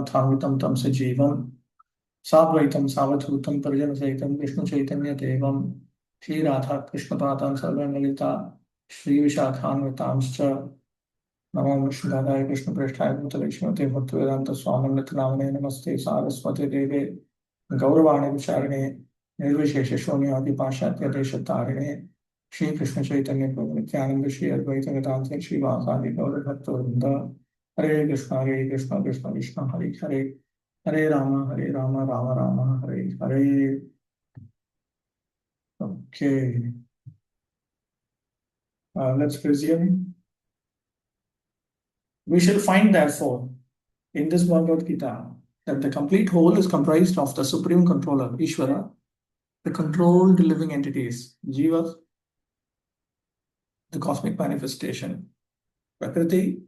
ज्ञानानन्दमयीभूतनाथान्वितं तं सजीवं साद्वैतं सावधूतं परिजनसहितं विष्णुचैतन्यदेवं श्रीराधाकृष्णपादान् सर्वान् ललिता श्रीविशाखान्वितांश्च नमो विष्णुदादाय कृष्णप्रेष्ठाय भूतलक्ष्मीते भक्तिवेदान्तस्वामिन्नतनामने नमस्ते सारस्वते देवे गौरवाणी विचारिणे निर्विशेषशून्यादिपाशात्यदेशतारिणे श्रीकृष्णचैतन्य प्रभु नित्यानंद श्री अद्वैत वेदांत श्रीवासादि गौरभक्तवृंद हरे Krishna Krishna Krishna Hare Hare Hare Ram Ram Ram Hare Hare. Okay, let's resume. We shall find therefore in this Bhagavad-gita that the complete whole is comprised of the supreme controller, Ishvara, the controlled living entities, Jivas, the cosmic manifestation, Prakriti,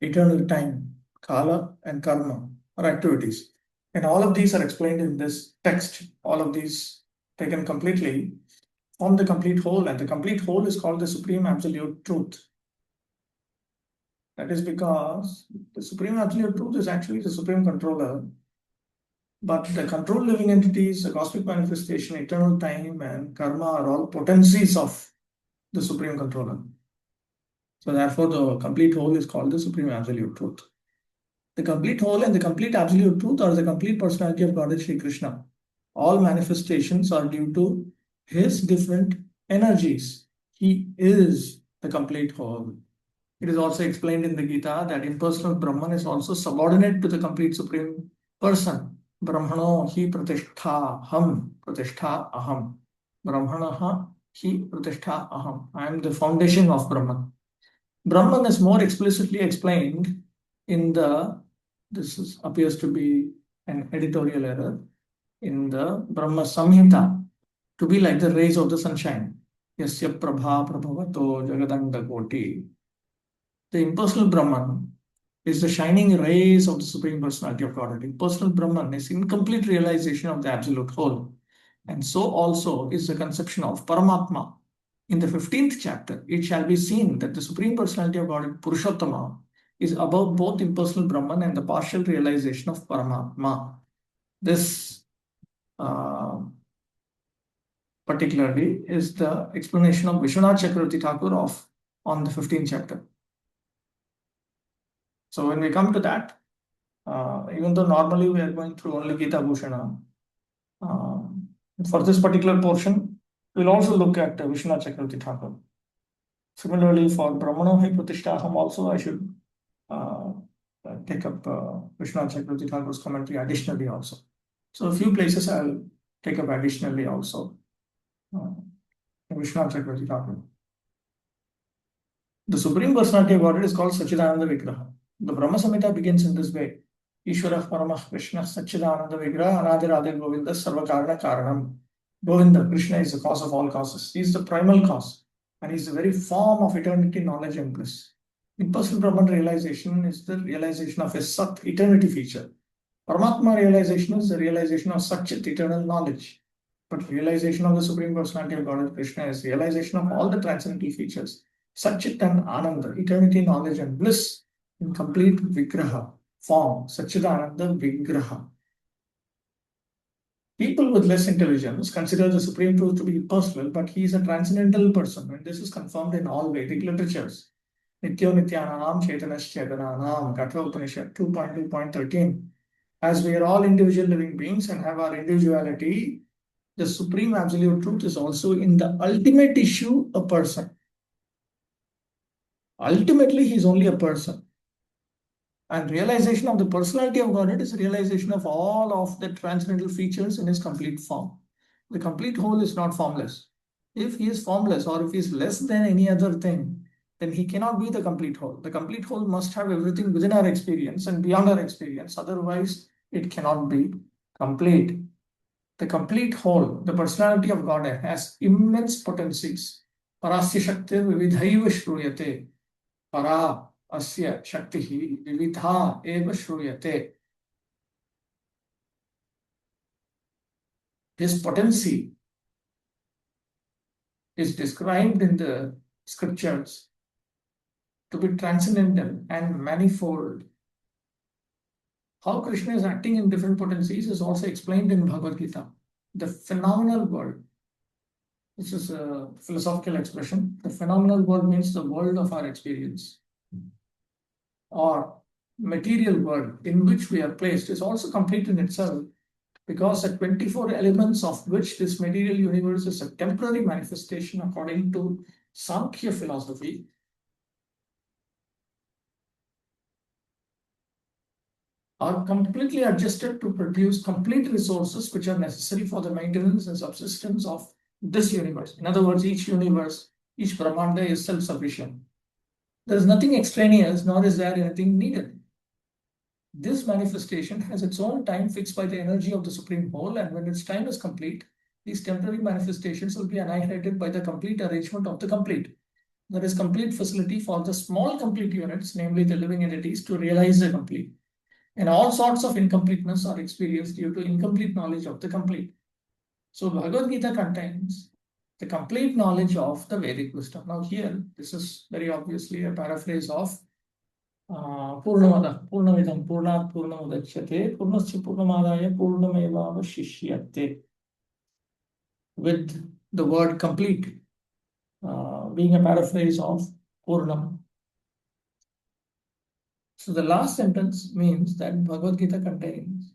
eternal time, Kala, and Karma, or activities. And all of these are explained in this text. All of these taken completely form the complete whole, and the complete whole is called the Supreme Absolute Truth. That is because the Supreme Absolute Truth is actually the Supreme Controller, but the controlled living entities, the cosmic manifestation, eternal time, and karma are all potencies of the Supreme Controller. So therefore, the complete whole is called the Supreme Absolute Truth. The complete whole and the complete absolute truth are the complete personality of Godhead Sri Krishna. All manifestations are due to his different energies. He is the complete whole. It is also explained in the Gita that impersonal Brahman is also subordinate to the complete Supreme Person. Brahmano hi pratishtha ham pratishtha aham. Brahmanaha hi pratishtha aham. I am the foundation of Brahman. Brahman is more explicitly explained in appears to be an editorial error, in the Brahma Samhita, to be like the rays of the sunshine. Yasya prabha prabhavato jagadanda koti. The impersonal Brahman is the shining rays of the Supreme Personality of Godhead. Impersonal Brahman is incomplete realization of the Absolute Whole. And so also is the conception of Paramatma. In the 15th chapter, it shall be seen that the Supreme Personality of Godhead, Purushottama, is above both impersonal Brahman and the partial realization of Paramatma. This particularly is the explanation of Vishwanath Chakravarti Thakur on the 15th chapter. So when we come to that, even though normally we are going through only Gita-Bhusana, for this particular portion, we'll also look at Vishwanath Chakravarti Thakur. Similarly, for Brahmano Hi Pratishtaham also, I should take up Vishwanath Chakravarti Thakur's commentary additionally also. So a few places I'll take up additionally also. Vishwanath Chakravarti Thakur. The Supreme Personality of Godhead is called Sachidananda Vigraha. The Brahma Samhita begins in this way. Ishvara Paramah Krishna Sachidananda Vigraha Anadirade Govinda Sarvakarana Karanam. Govinda, Krishna, is the cause of all causes. He is the primal cause, and he is the very form of eternity, knowledge, and bliss. Impersonal Brahman realization is the realization of a Sat, eternity feature. Paramatma realization is the realization of Satchit, eternal knowledge. But realization of the Supreme Personality of Godhead Krishna is realization of all the transcendental features. Satchit and Ananda, eternity, knowledge, and bliss in complete Vigraha form. Satchidananda Vigraha. People with less intelligence consider the Supreme Truth to be impersonal, but he is a transcendental person, and this is confirmed in all Vedic literatures. Nityo Nityananam Chaitanas Chaitananam, Katha Upanishad 2.2.13. As we are all individual living beings and have our individuality, the Supreme Absolute Truth is also in the ultimate issue a person. Ultimately, he is only a person. And realization of the personality of Godhead is realization of all of the transcendental features in his complete form. The complete whole is not formless. If he is formless or if he is less than any other thing, then he cannot be the complete whole. The complete whole must have everything within our experience and beyond our experience. Otherwise, it cannot be complete. The complete whole, the personality of Godhead, has immense potencies. Parasya Shakti Vividhaiva Shruyate. Para Asya Shakti Vividha Eva Shruyate. His potency is described in the scriptures to be transcendental and manifold. How Krishna is acting in different potencies is also explained in Bhagavad-gita. The phenomenal world, this is a philosophical expression. The phenomenal world means the world of our experience, or material world in which we are placed, is also complete in itself, because the 24 elements of which this material universe is a temporary manifestation according to Sankhya philosophy, are completely adjusted to produce complete resources which are necessary for the maintenance and subsistence of this universe. In other words, each universe, each Brahmanda is self-sufficient. There is nothing extraneous, nor is there anything needed. This manifestation has its own time fixed by the energy of the Supreme Whole, and when its time is complete, these temporary manifestations will be annihilated by the complete arrangement of the complete. There is complete facility for the small complete units, namely the living entities, to realize the complete. And all sorts of incompleteness are experienced due to incomplete knowledge of the complete. So Bhagavad Gita contains the complete knowledge of the Vedic wisdom. Now here, this is very obviously a paraphrase of Purnamada, Purnamidam, Purnat Purnamudachyate, Purnasya Purnamadaya, Purnamevavashishyate, with the word complete being a paraphrase of Purnam. So the last sentence means that Bhagavad Gita contains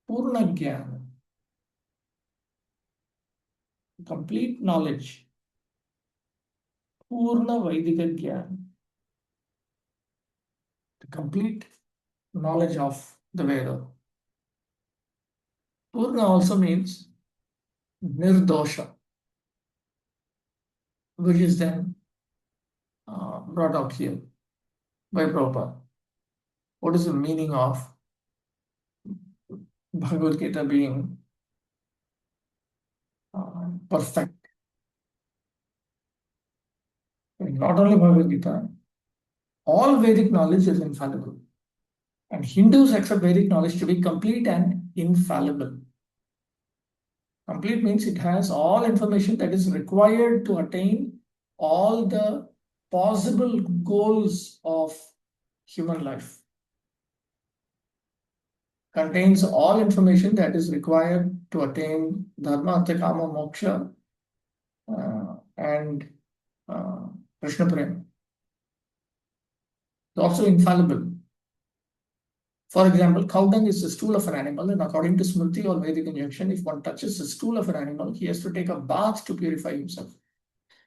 Purna Jnana, complete knowledge, Purna Vaidika Jnana, the complete knowledge of the Veda. Purna also means Nirdosha, which is then brought out here by Prabhupada. What is the meaning of Bhagavad Gita being perfect? Not only Bhagavad Gita, all Vedic knowledge is infallible. And Hindus accept Vedic knowledge to be complete and infallible. Complete means it has all information that is required to attain all the possible goals of human life. Contains all information that is required to attain Dharma, Artha, Kama, Moksha, and Krishna Prema. It's also infallible. For example, cow dung is the stool of an animal, and according to Smriti or Vedic injunction, if one touches the stool of an animal, he has to take a bath to purify himself.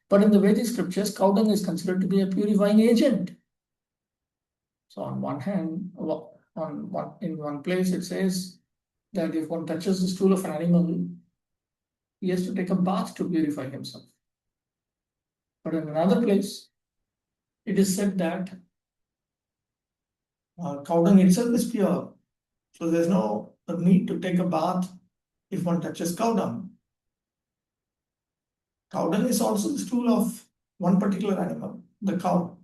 But in the Vedic scriptures, cow dung is considered to be a purifying agent. So on one hand, in one place it says that if one touches the stool of an animal, he has to take a bath to purify himself. But in another place, it is said that cow dung itself is pure. So there's no need to take a bath if one touches cow dung. Cow dung is also the stool of one particular animal, the cow.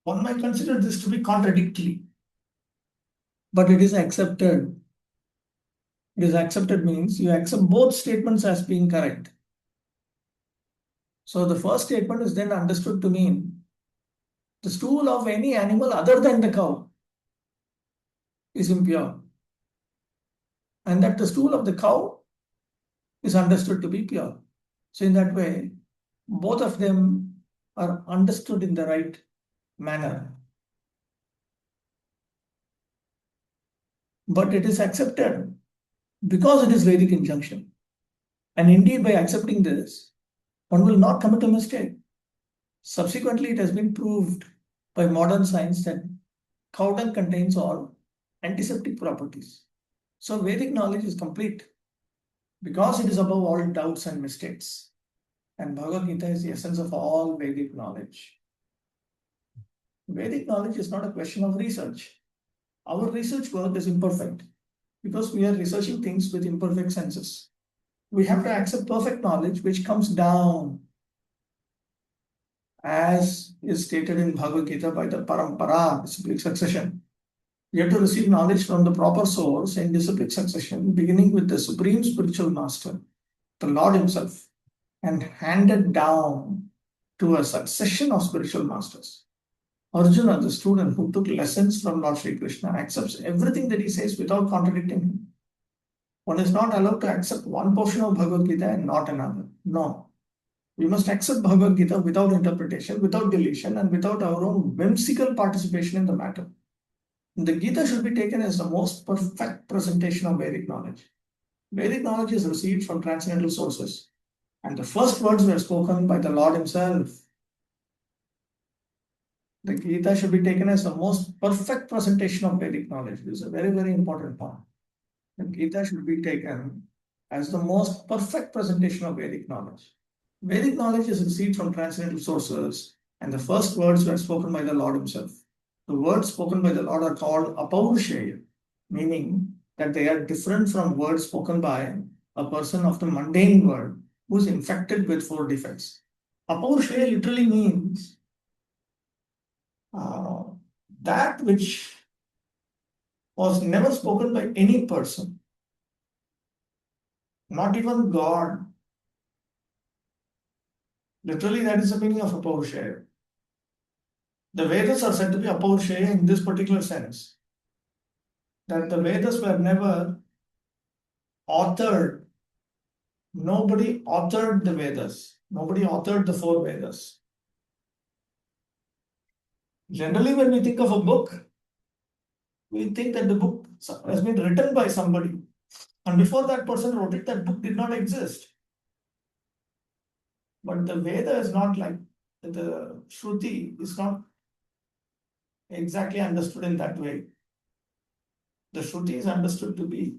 One might consider this to be contradictory, but it is accepted. It is accepted means you accept both statements as being correct. So the first statement is then understood to mean the stool of any animal other than the cow is impure, and that the stool of the cow is understood to be pure. So in that way, both of them are understood in the right manner. But it is accepted because it is Vedic injunction. And indeed, by accepting this, one will not commit a mistake. Subsequently, it has been proved by modern science that cow dung contains all antiseptic properties. So Vedic knowledge is complete because it is above all doubts and mistakes. And Bhagavad Gita is the essence of all Vedic knowledge. Vedic knowledge is not a question of research. Our research work is imperfect because we are researching things with imperfect senses. We have to accept perfect knowledge which comes down, as is stated in Bhagavad Gita, by the parampara, disciplic succession. We have to receive knowledge from the proper source in disciplic succession, beginning with the supreme spiritual master, the Lord himself, and handed down to a succession of spiritual masters. Arjuna, the student who took lessons from Lord Sri Krishna, accepts everything that he says without contradicting him. One is not allowed to accept one portion of Bhagavad Gita and not another. No. We must accept Bhagavad Gita without interpretation, without deletion, and without our own whimsical participation in the matter. The Gita should be taken as the most perfect presentation of Vedic knowledge. Vedic knowledge is received from transcendental sources, and the first words were spoken by the Lord Himself. The Gita should be taken as the most perfect presentation of Vedic knowledge. This is a very, very important point. The Gita should be taken as the most perfect presentation of Vedic knowledge. Vedic knowledge is received from transcendental sources, and the first words were spoken by the Lord Himself. The words spoken by the Lord are called apaurushaya, meaning that they are different from words spoken by a person of the mundane world who is infected with four defects. Apaurushaya literally means that which was never spoken by any person, not even God. Literally, that is the meaning of apaurushaya. The Vedas are said to be apaurushaya in this particular sense, that the Vedas were never authored. Nobody authored the Vedas. Nobody authored the four Vedas. Generally, when we think of a book, we think that the book has been written by somebody. And before that person wrote it, that book did not exist. But the Veda is not like the Shruti is not exactly understood in that way. The Shruti is understood to be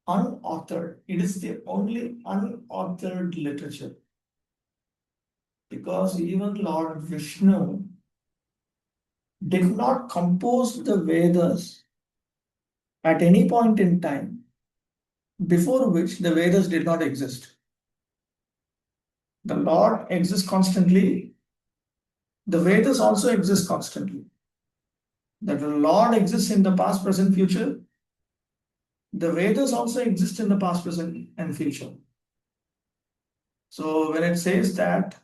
unauthored. It is the only unauthored literature. Because even Lord Vishnu did not compose the Vedas at any point in time before which the Vedas did not exist. The Lord exists constantly. The Vedas also exist constantly. That the Lord exists in the past, present, future. The Vedas also exist in the past, present, and future. So when it says that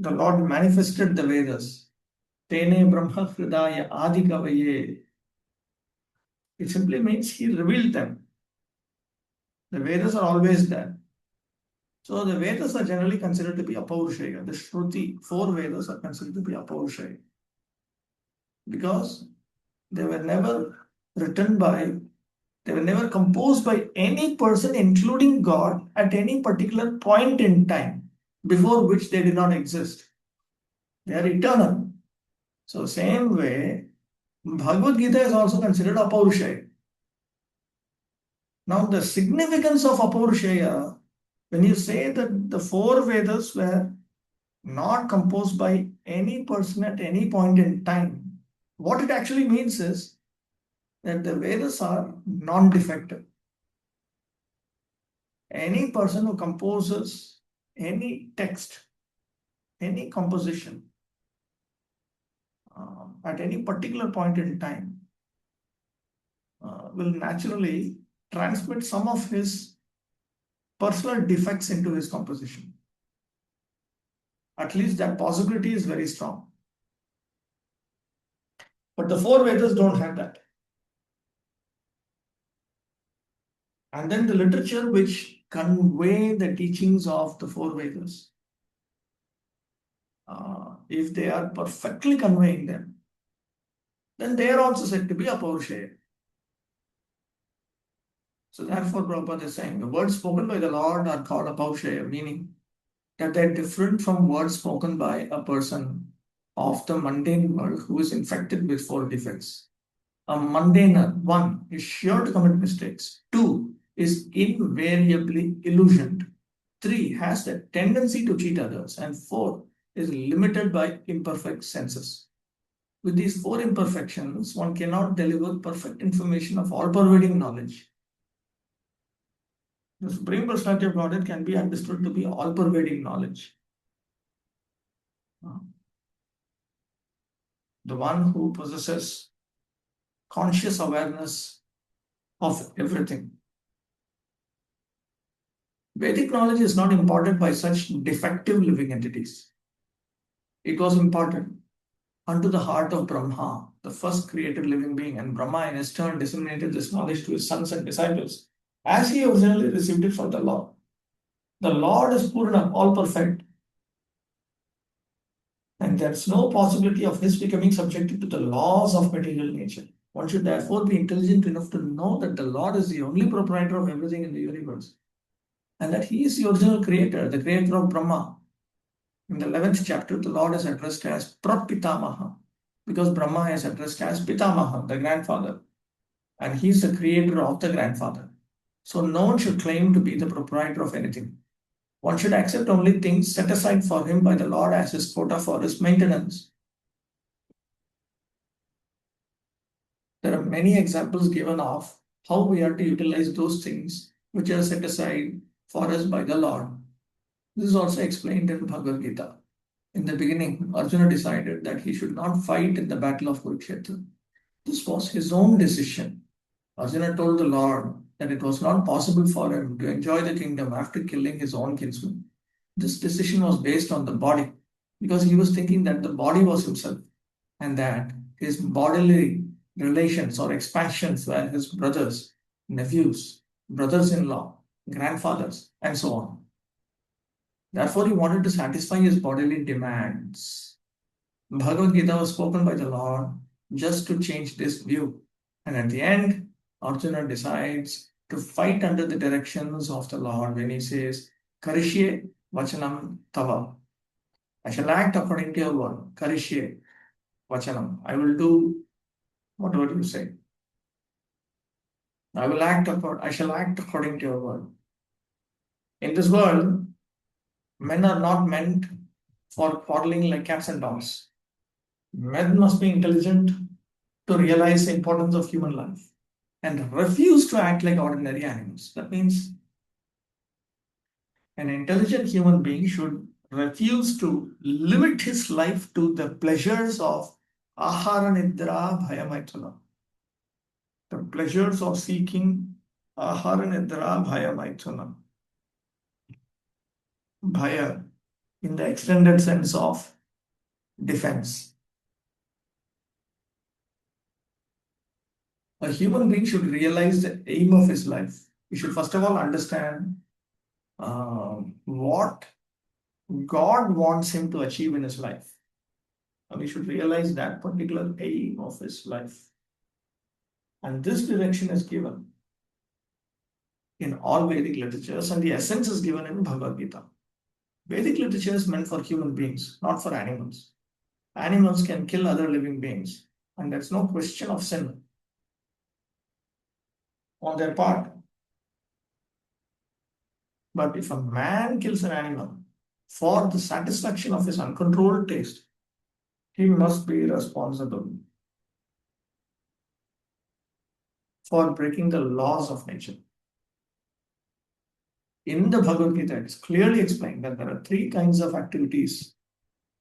the Lord manifested the Vedas, Tene Brahma Hridaya Adi Kavaye, it simply means He revealed them. The Vedas are always there. So the Vedas are generally considered to be apaurushaya. The Shruti, four Vedas are considered to be apaurushaya. Because they were never written by, they were never composed by any person, including God, at any particular point in time, before which they did not exist. They are eternal. So same way, Bhagavad-gita is also considered apaurushaya. Now the significance of apaurushaya, when you say that the four Vedas were not composed by any person at any point in time, what it actually means is that the Vedas are non-defective. Any person who composes any text, any composition at any particular point in time will naturally transmit some of his personal defects into his composition. At least that possibility is very strong. But the four Vedas don't have that. And then the literature which convey the teachings of the four Vedas, if they are perfectly conveying them, then they are also said to be apaurushaya. So therefore, Prabhupada is saying the words spoken by the Lord are called apaurushaya, meaning that they are different from words spoken by a person of the mundane world who is infected with four defects. A mundaner, one, is sure to commit mistakes. Two, is invariably illusioned. Three, has the tendency to cheat others. And four, is limited by imperfect senses. With these four imperfections, one cannot deliver perfect information of all-pervading knowledge. The Supreme Personality of Godhead can be understood to be all-pervading knowledge. The one who possesses conscious awareness of everything. Vedic knowledge is not imparted by such defective living entities. it was imparted unto the heart of Brahma, the first created living being, and Brahma in his turn disseminated this knowledge to his sons and disciples, as he originally received it from the Lord. The Lord is Purna, all perfect, and there's no possibility of his becoming subjected to the laws of material nature. One should therefore be intelligent enough to know that the Lord is the only proprietor of everything in the universe, and that he is the original creator, the creator of Brahma. In the 11th chapter, the Lord is addressed as Prapitamaha, because Brahma is addressed as Pitamaha, the grandfather, and he is the creator of the grandfather. So no one should claim to be the proprietor of anything. One should accept only things set aside for him by the Lord as his quota for his maintenance. There are many examples given of how we are to utilize those things which are set aside for us by the Lord. This is also explained in Bhagavad-gita. In the beginning, Arjuna decided that he should not fight in the battle of Kurukshetra. This was his own decision. Arjuna told the Lord that it was not possible for him to enjoy the kingdom after killing his own kinsman. This decision was based on the body, because he was thinking that the body was himself and that his bodily relations or expansions were his brothers, nephews, brothers in law, grandfathers, and so on. Therefore, he wanted to satisfy his bodily demands. Bhagavad Gita was spoken by the Lord just to change this view. And at the end, Arjuna decides to fight under the directions of the Lord when he says, Karishye Vachanam Tava. I shall act according to your word. Karishye Vachanam. I will do whatever you say. I shall act according to your word. In this world, men are not meant for quarreling like cats and dogs. Men must be intelligent to realize the importance of human life and refuse to act like ordinary animals. That means an intelligent human being should refuse to limit his life to the pleasures of ahara nidra bhayamaitana. The pleasures of seeking ahara nidra bhayamaitana. Bhaya in the extended sense of defense. A human being should realize the aim of his life. He should first of all understand what God wants him to achieve in his life. And he should realize that particular aim of his life. And this direction is given in all Vedic literatures, and the essence is given in Bhagavad-gita. Vedic literature is meant for human beings, not for animals. Animals can kill other living beings, and there's no question of sin on their part. But if a man kills an animal for the satisfaction of his uncontrolled taste, he must be responsible for breaking the laws of nature. In the Bhagavad Gita, it's clearly explained that there are three kinds of activities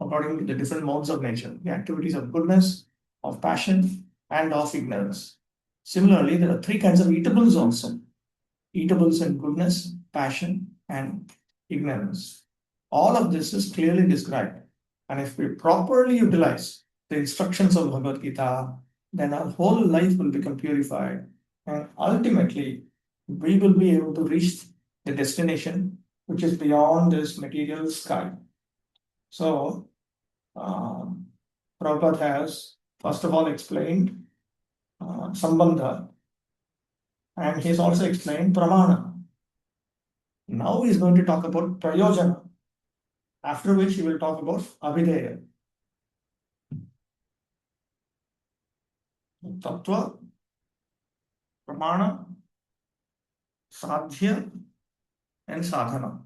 according to the different modes of nature: the activities of goodness, of passion, and of ignorance. Similarly, there are three kinds of eatables also: eatables in goodness, passion, and ignorance. All of this is clearly described. And if we properly utilize the instructions of Bhagavad Gita, then our whole life will become purified. And ultimately, we will be able to reach the destination which is beyond this material sky. So, Prabhupada has first of all explained Sambandha, and he's also explained Pramana. Now he's going to talk about Prayojana, after which he will talk about Abhideya. Tattva, Pramana, Sadhya, and Sadhana.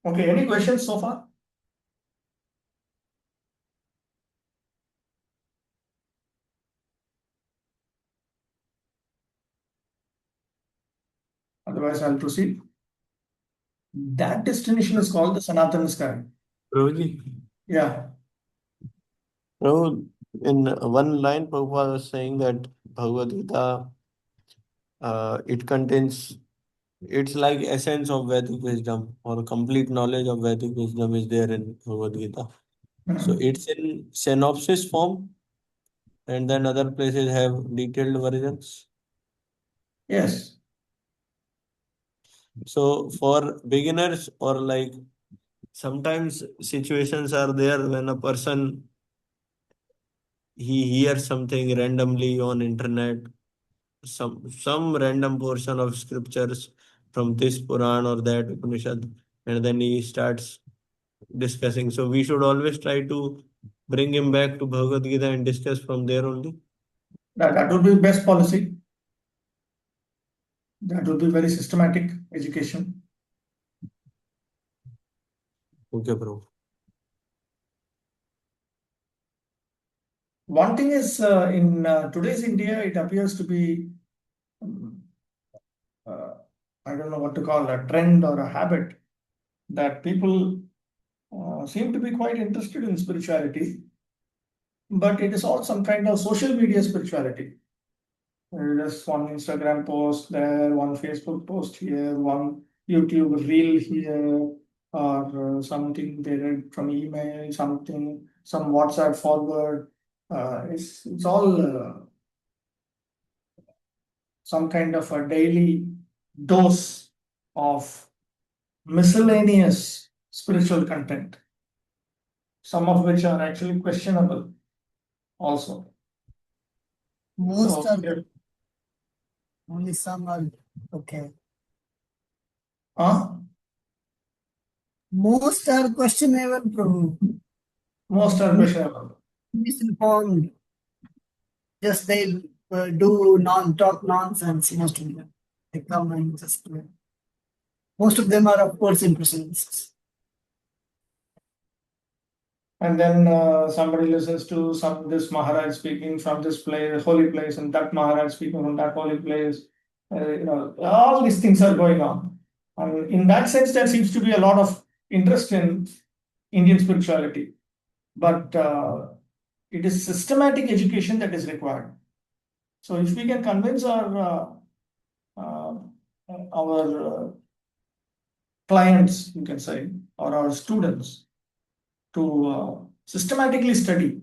Okay, any questions so far? Otherwise, I'll proceed. That destination is called the Sanatana sky. Prabhuji, Yeah. Prabhu, in one line, Prabhupada was saying that Bhagavad Gita, it contains it's like essence of Vedic wisdom or complete knowledge of Vedic wisdom is there in Bhagavad-gita. So it's in synopsis form, and then other places have detailed versions. Yes. So for beginners, or like sometimes situations are there when a person he hears something randomly on internet, some random portion of scriptures from this Puran or that Upanishad, and then he starts discussing. So we should always try to bring him back to Bhagavad Gita and discuss from there only. That would be best policy. That would be very systematic education. Okay, bro. One thing is, in today's India, it appears to be, um, uh, I don't know what to call a trend or a habit, that people seem to be quite interested in spirituality, but it is all some kind of social media spirituality. Just one Instagram post there, one Facebook post here, one YouTube reel here, or something they read from email, something, some WhatsApp forward. It's all some kind of a daily dose of miscellaneous spiritual content, some of which are actually questionable also. Most So, are yeah. only some are okay. Huh? Most are questionable, Prabhu. Most are questionable. Misinformed. Just they do talk nonsense. Most of them. They come and just. Most of them are of course impersonalists. And then somebody listens to this Maharaj speaking from this place, holy place, and that Maharaj speaking from that holy place. All these things are going on. And in that sense, there seems to be a lot of interest in Indian spirituality. But it is systematic education that is required. So if we can convince our clients, you can say, or our students to systematically study.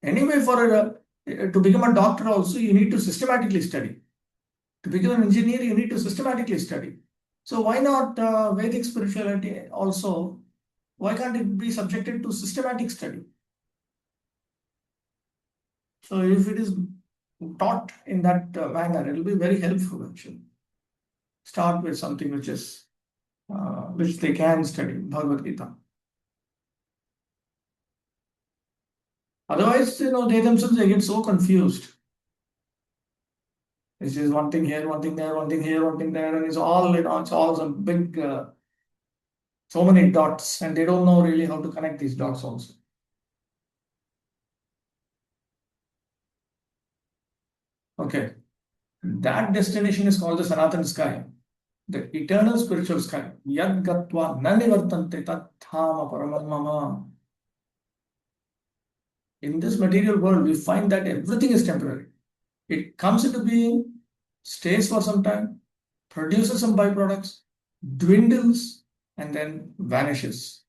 Anyway, to become a doctor also, you need to systematically study. To become an engineer, you need to systematically study. So why not Vedic spirituality also? Why can't it be subjected to systematic study? So if it is taught in that manner, it will be very helpful actually. Start with something which they can study, Bhagavad-gita. Otherwise, they themselves, they get so confused. It's just one thing here, one thing there, one thing here, one thing there, and it's all some big, so many dots, and they don't know really how to connect these dots also. Okay, that destination is called the Sanatan sky, the eternal spiritual sky. Yad gatva na nivartante tat dhama paramam mama. In this material world, we find that everything is temporary. It comes into being, stays for some time, produces some byproducts, dwindles, and then vanishes.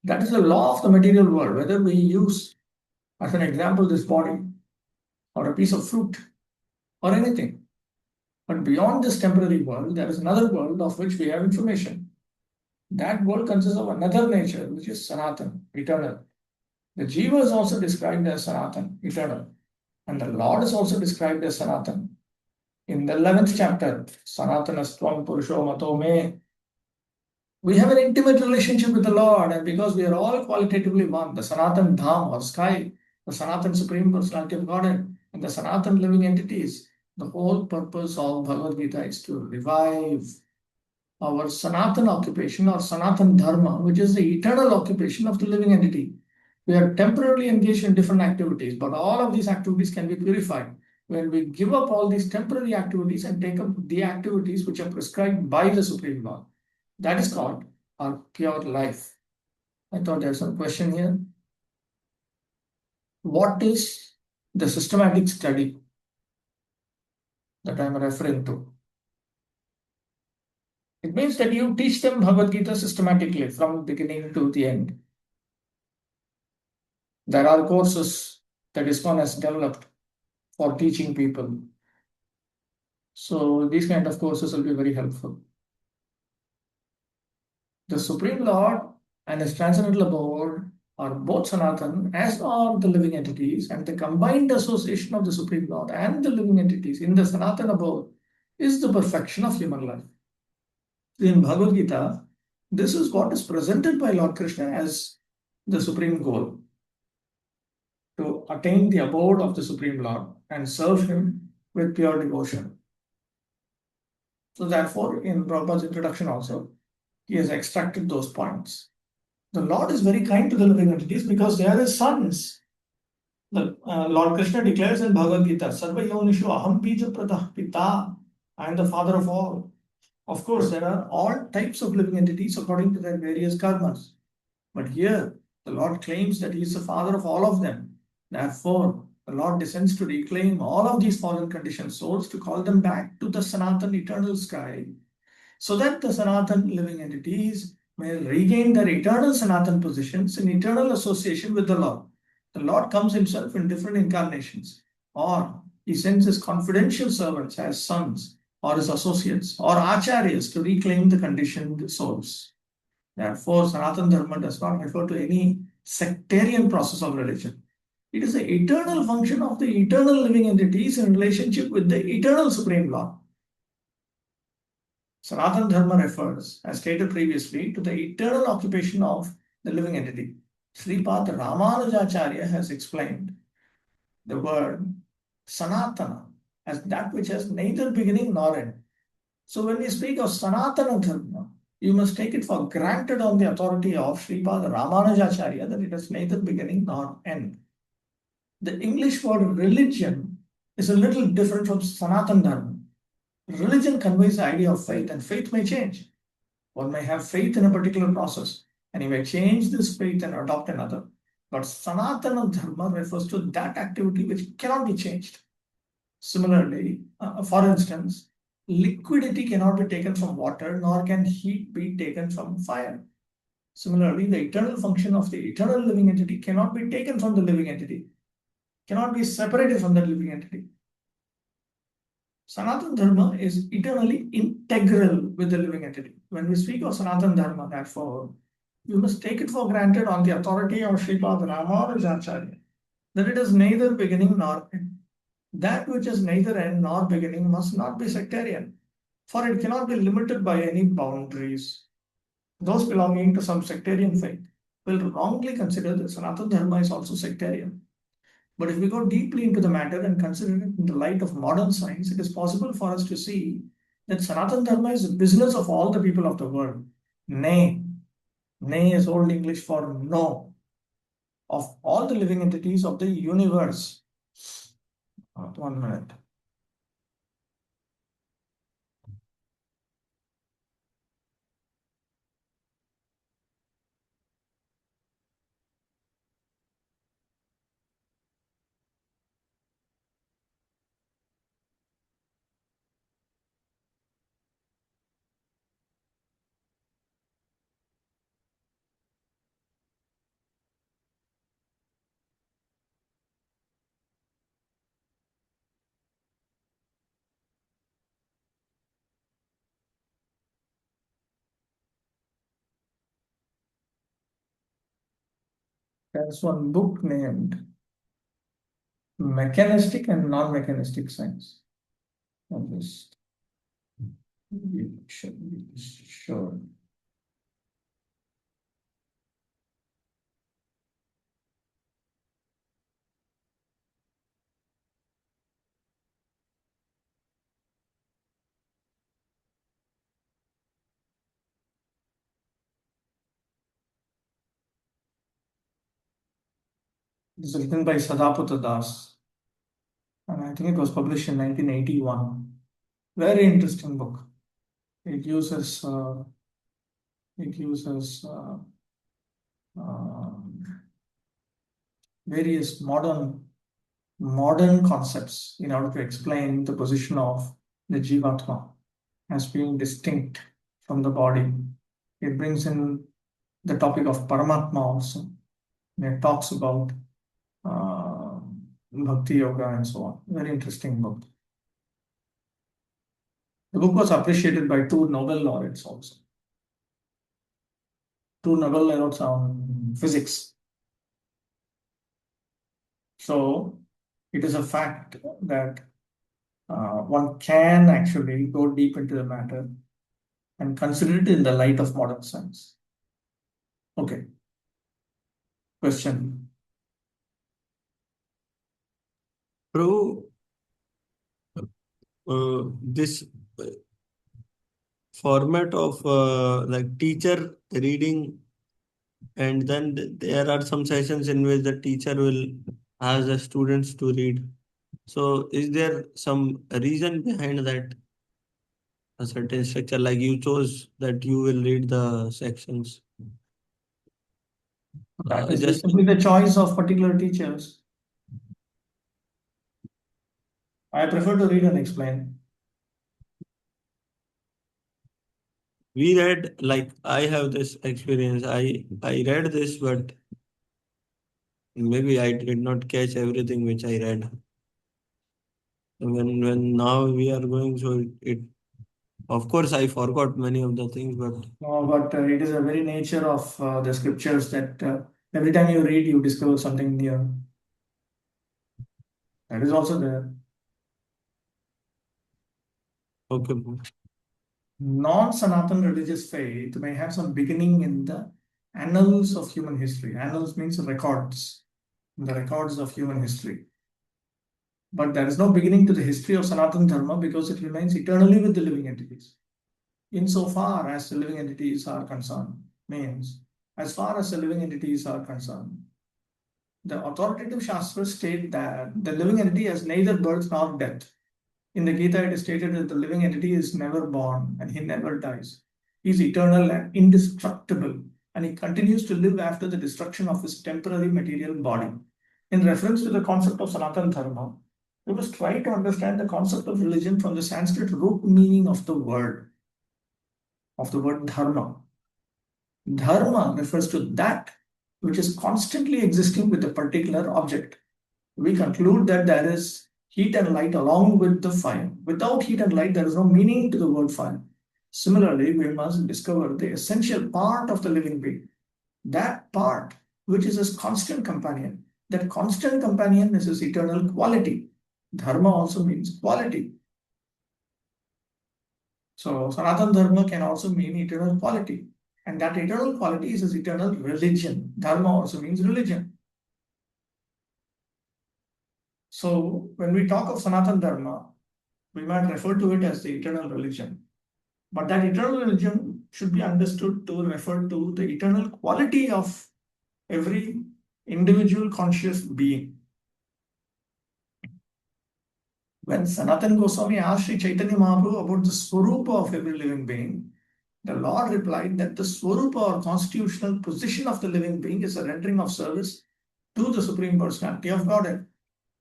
That is the law of the material world. Whether we use, as an example, this body, or a piece of fruit, or anything. But beyond this temporary world, there is another world of which we have information. That world consists of another nature, which is Sanatan, eternal. The Jiva is also described as Sanatan, eternal. And the Lord is also described as Sanatan. In the 11th chapter, Sanatanastvam Purusho Mato Me, we have an intimate relationship with the Lord, and because we are all qualitatively one, the Sanatan Dham or sky, the Sanatan Supreme Personality of Godhead, and the Sanatan living entities, the whole purpose of Bhagavad Gita is to revive our Sanatan occupation or Sanatan Dharma, which is the eternal occupation of the living entity. We are temporarily engaged in different activities, but all of these activities can be purified when we give up all these temporary activities and take up the activities which are prescribed by the Supreme Lord. That is called our pure life. I thought there's some question here. What is the systematic study? that I'm referring to. It means that you teach them Bhagavad-gita systematically from beginning to the end. There are courses that ISKCON has developed for teaching people. So these kind of courses will be very helpful. The Supreme Lord and His Transcendental Abode are both Sanatan, as are the living entities, and the combined association of the Supreme Lord and the living entities in the Sanatan Abode is the perfection of human life. In Bhagavad Gita, this is what is presented by Lord Krishna as the supreme goal, to attain the abode of the Supreme Lord and serve Him with pure devotion. So therefore, in Prabhupada's introduction also, he has extracted those points. The Lord is very kind to the living entities because they are His sons. The Lord Krishna declares in Bhagavad Gita, Sarva Yonishu Aham Bija Pratah Pita, I am the father of all. Of course, there are all types of living entities according to their various karmas. But here, the Lord claims that He is the father of all of them. Therefore, the Lord descends to reclaim all of these fallen conditioned souls to call them back to the Sanatan eternal sky, so that the Sanatan living entities may regain their eternal Sanatan positions in eternal association with the Lord. The Lord comes Himself in different incarnations, or He sends His confidential servants as sons, or His associates, or acharyas to reclaim the conditioned souls. Therefore, Sanatan Dharma does not refer to any sectarian process of religion. It is the eternal function of the eternal living entities in relationship with the eternal Supreme Lord. Sanatan Dharma refers, as stated previously, to the eternal occupation of the living entity. Sripad Ramanujacharya has explained the word Sanatana as that which has neither beginning nor end. So when we speak of Sanatana Dharma, you must take it for granted on the authority of Sripad Ramanujacharya that it has neither beginning nor end. The English word religion is a little different from Sanatan Dharma. Religion conveys the idea of faith, and faith may change. One may have faith in a particular process, and he may change this faith and adopt another. But Sanatana Dharma refers to that activity which cannot be changed. Similarly, for instance, liquidity cannot be taken from water, nor can heat be taken from fire. Similarly, the eternal function of the eternal living entity cannot be taken from the living entity, cannot be separated from the living entity. Sanatan Dharma is eternally integral with the living entity. When we speak of Sanatan Dharma, therefore, we must take it for granted on the authority of Sripad Ramanujacharya that it is neither beginning nor end. That which is neither end nor beginning must not be sectarian, for it cannot be limited by any boundaries. Those belonging to some sectarian faith will wrongly consider that Sanatan Dharma is also sectarian. But if we go deeply into the matter and consider it in the light of modern science, it is possible for us to see that Sanatan Dharma is the business of all the people of the world. Nay, nay is Old English for no, of all the living entities of the universe. 1 minute. There's one book named Mechanistic and Non-Mechanistic Science. I'll just sure. This is written by Sadaputta Das, and I think it was published in 1981. Very interesting book. It uses various modern concepts in order to explain the position of the Jivatma as being distinct from the body. It brings in the topic of Paramatma also. And it talks about Bhakti Yoga and so on. Very interesting book. The book was appreciated by two Nobel laureates also. Two Nobel laureates on physics. So it is a fact that one can actually go deep into the matter and consider it in the light of modern science. Okay. Question. Prabhu, this format of like teacher reading, and then there are some sessions in which the teacher will ask the students to read. So, is there some reason behind that? A certain structure, like you chose that you will read the sections. That is Just simply the choice of particular teachers. I prefer to read and explain. we read, like I have this experience. I read this, but maybe I did not catch everything which I read. When now we are going, so it of course I forgot many of the things, but No, but it is a very nature of the scriptures that every time you read, you discover something new. That is also there. okay. Non-Sanatan religious faith may have some beginning in the annals of human history. Annals means records, the records of human history. But there is no beginning to the history of Sanatan Dharma because it remains eternally with the living entities. Insofar as the living entities are concerned, means as far as the living entities are concerned, the authoritative Shastras state that the living entity has neither birth nor death. In the Gita, it is stated that the living entity is never born and he never dies. He is eternal and indestructible, and he continues to live after the destruction of his temporary material body. In reference to the concept of Sanatana Dharma, we must try to understand the concept of religion from the Sanskrit root meaning of the word dharma. Dharma refers to that which is constantly existing with a particular object. We conclude that there is heat and light along with the fire. Without heat and light, there is no meaning to the word fire. Similarly, we must discover the essential part of the living being, that part which is his constant companion. That constant companion is his eternal quality. Dharma also means quality. So, Sanatana Dharma can also mean eternal quality. And that eternal quality is his eternal religion. Dharma also means religion. So, when we talk of Sanatana Dharma, we might refer to it as the eternal religion. But that eternal religion should be understood to refer to the eternal quality of every individual conscious being. When Sanatana Goswami asked Sri Chaitanya Mahaprabhu about the Swarupa of every living being, the Lord replied that the Swarupa or constitutional position of the living being is a rendering of service to the Supreme Personality of Godhead.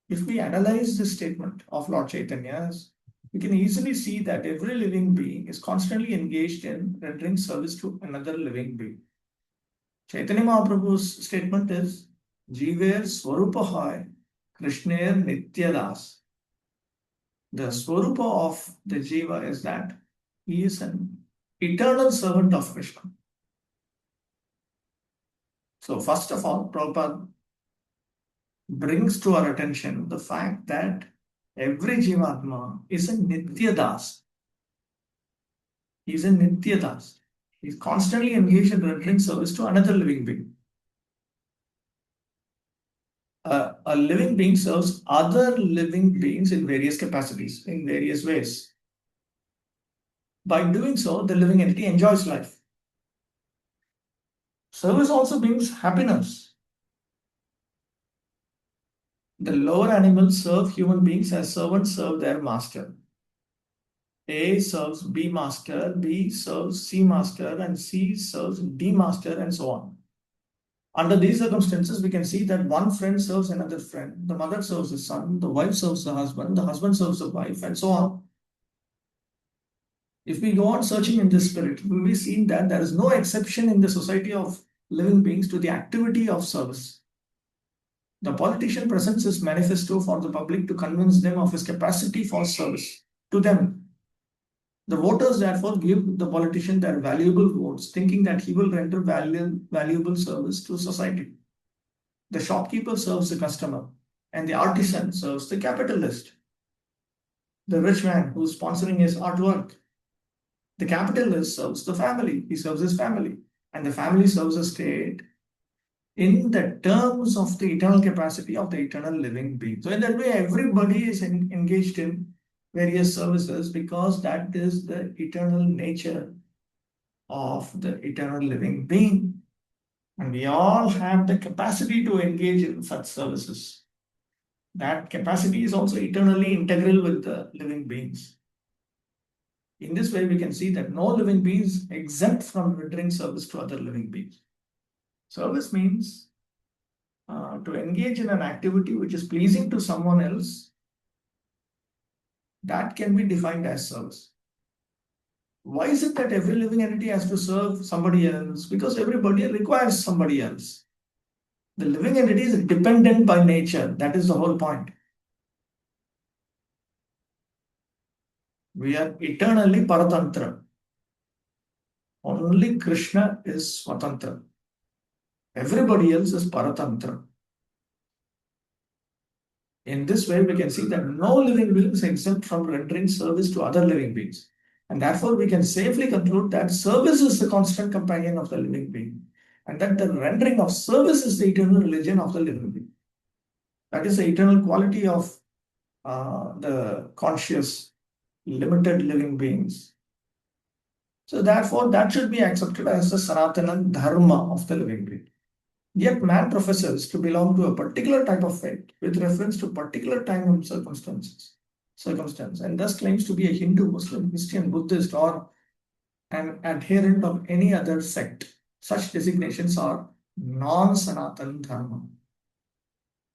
If we analyze this statement of Lord Chaitanya's, we can easily see that every living being is constantly engaged in rendering service to another living being. Chaitanya Mahaprabhu's statement is, Jiver Swarupa Hoy, Krishner Nityadas. The Swarupa of the Jiva is that he is an eternal servant of Krishna. So, first of all, Prabhupada brings to our attention the fact that every Jivatma is a Nityadas. He is a Nityadas. He is constantly engaged in rendering service to another living being. A living being serves other living beings in various capacities, in various ways. By doing so, the living entity enjoys life. Service also brings happiness. The lower animals serve human beings as servants serve their master. A serves B master, B serves C master, and C serves D master, and so on. Under these circumstances, we can see that one friend serves another friend, the mother serves the son, the wife serves the husband serves the wife, and so on. If we go on searching in this spirit, we will be seeing that there is no exception in the society of living beings to the activity of service. The politician presents his manifesto for the public to convince them of his capacity for service to them. The voters therefore give the politician their valuable votes, thinking that he will render valuable service to society. The shopkeeper serves the customer, and the artisan serves the capitalist. The rich man who is sponsoring his artwork. The capitalist serves the family, he serves his family, and the family serves the state in the terms of the eternal capacity of the eternal living being. So in that way, everybody is engaged in various services because that is the eternal nature of the eternal living being. And we all have the capacity to engage in such services. That capacity is also eternally integral with the living beings. In this way, we can see that no living being is exempt from rendering service to other living beings. Service means to engage in an activity which is pleasing to someone else. That can be defined as service. Why is it that every living entity has to serve somebody else? Because everybody requires somebody else. The living entity is dependent by nature. That is the whole point. We are eternally paratantra. Only Krishna is swatantra. Everybody else is paratantra. In this way, we can see that no living being is exempt from rendering service to other living beings. And therefore, we can safely conclude that service is the constant companion of the living being. And that the rendering of service is the eternal religion of the living being. That is the eternal quality of the conscious, limited living beings. So therefore, that should be accepted as the Sanatana Dharma of the living being. Yet man professes to belong to a particular type of faith with reference to particular time and circumstance, and thus claims to be a Hindu, Muslim, Christian, Buddhist, or an adherent of any other sect. Such designations are non-Sanatan Dharma.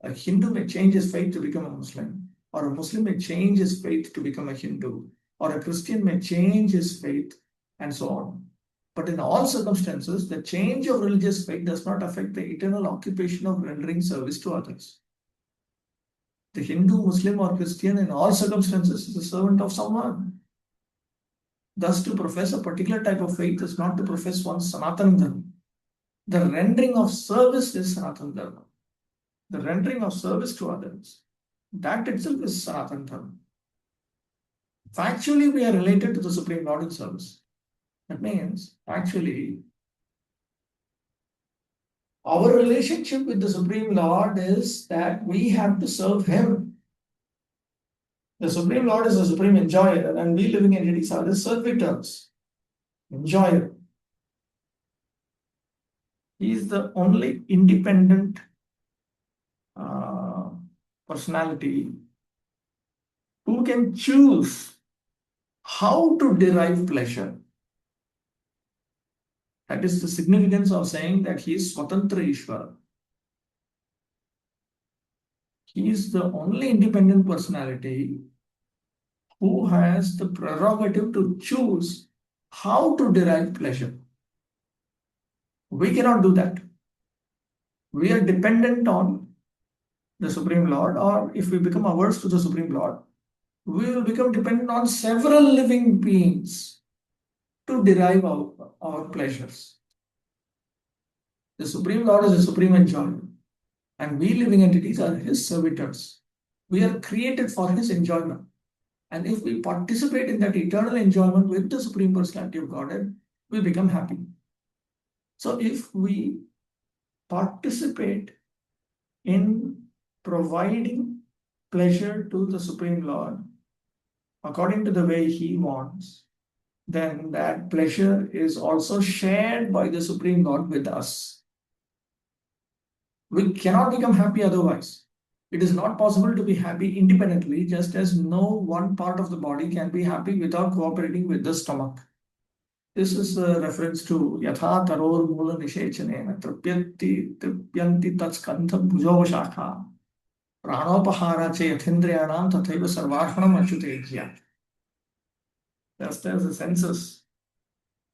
A Hindu may change his faith to become a Muslim, or a Muslim may change his faith to become a Hindu, or a Christian may change his faith, and so on. But in all circumstances, the change of religious faith does not affect the eternal occupation of rendering service to others. The Hindu, Muslim, or Christian in all circumstances is a servant of someone. Thus, to profess a particular type of faith is not to profess one's Sanatana Dharma. The rendering of service is Sanatana Dharma. The rendering of service to others, that itself is Sanatana Dharma. Factually, we are related to the Supreme Lord in service. That means, actually, our relationship with the Supreme Lord is that we have to serve Him. The Supreme Lord is the Supreme Enjoyer, and we living entities are the servitors, enjoyer. He is the only independent personality who can choose how to derive pleasure. That is the significance of saying that he is Swatantra Ishvara. He is the only independent personality who has the prerogative to choose how to derive pleasure. We cannot do that. We are dependent on the Supreme Lord, or if we become averse to the Supreme Lord, we will become dependent on several living beings to derive our pleasures. The Supreme Lord is the Supreme Enjoyer, and we living entities are His servitors. We are created for His enjoyment. And if we participate in that eternal enjoyment with the Supreme Personality of Godhead, we become happy. So if we participate in providing pleasure to the Supreme Lord according to the way He wants, then that pleasure is also shared by the Supreme Lord with us. We cannot become happy otherwise. It is not possible to be happy independently, just as no one part of the body can be happy without cooperating with the stomach. This is a reference to Yatha Taror Mula Nishechanena Tripyanti Tatskantha Bhujo Shakha Pranopahara Che Yathindriyanam Tathaiva Sarvarhanam Achutejya. just as the senses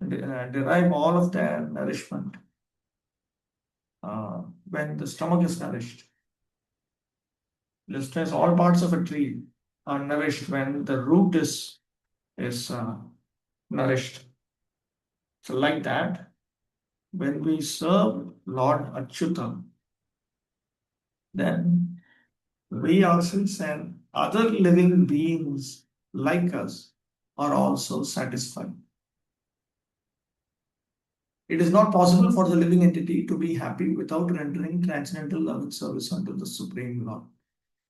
derive all of their nourishment when the stomach is nourished, just as all parts of a tree are nourished when the root is nourished. So like that, when we serve Lord Achyuta, then we ourselves and other living beings like us are also satisfied. It is not possible for the living entity to be happy without rendering transcendental loving service unto the Supreme Lord.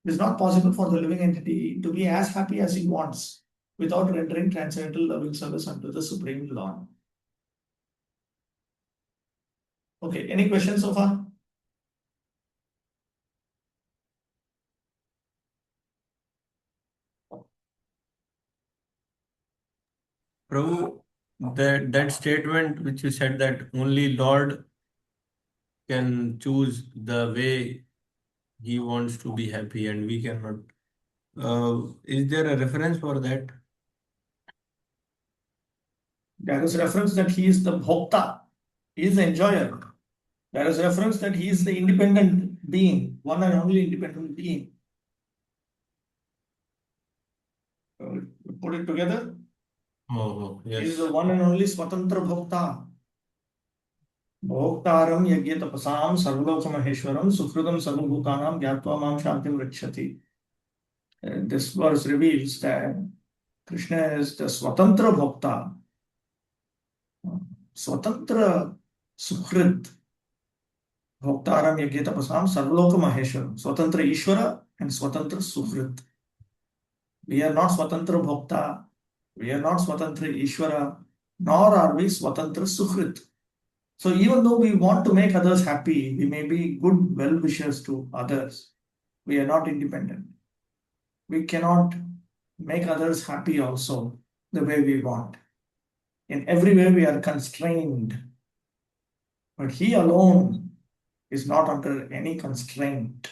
It is not possible for the living entity to be as happy as he wants without rendering transcendental loving service unto the Supreme Lord. Okay, any questions so far? Prabhu, that statement which you said that only Lord can choose the way he wants to be happy and we cannot. Is there a reference for that? There is reference that he is the bhokta, he is the enjoyer. There is reference that he is the independent being, one and only independent being. Put it together. Oh, He is yes. the one and only Swatantra Bhokta. Bhoktaram Yagyatapasam Sarvalokamaheshwaram Sukhrudam Sarvabhutanam Gyatva Mam Shantim Rikshati. This verse reveals that Krishna is the Swatantra Bhokta, Swatantra Sukhrid, Bhoktaram Yagyatapasam Sarvalokamaheshwaram, Swatantra Ishvara and Swatantra Sukhrid. We are not Swatantra Bhokta, we are not Swatantra Ishvara, nor are we Swatantra Sukhrid. So even though we want to make others happy, we may be good well-wishers to others, we are not independent. We cannot make others happy also the way we want. In every way we are constrained. But he alone is not under any constraint.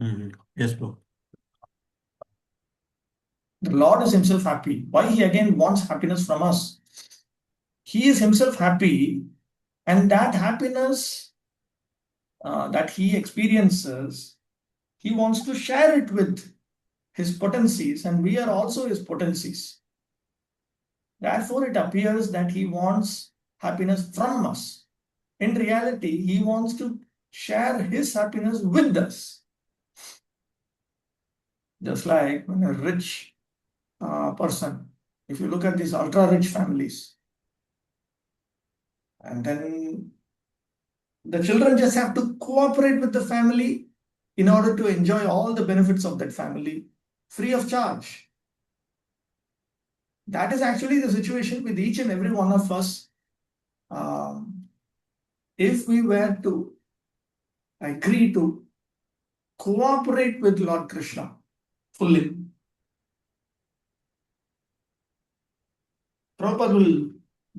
Yes, Prabhu. The Lord is himself happy. Why he again wants happiness from us? He is himself happy, and that happiness that he experiences, he wants to share it with his potencies, and we are also his potencies. Therefore, it appears that he wants happiness from us. In reality, he wants to share his happiness with us. Just like when a rich person, if you look at these ultra-rich families, and then the children just have to cooperate with the family in order to enjoy all the benefits of that family free of charge. That is actually the situation with each and every one of us. If we were to agree to cooperate with Lord Krishna fully, Prabhupada will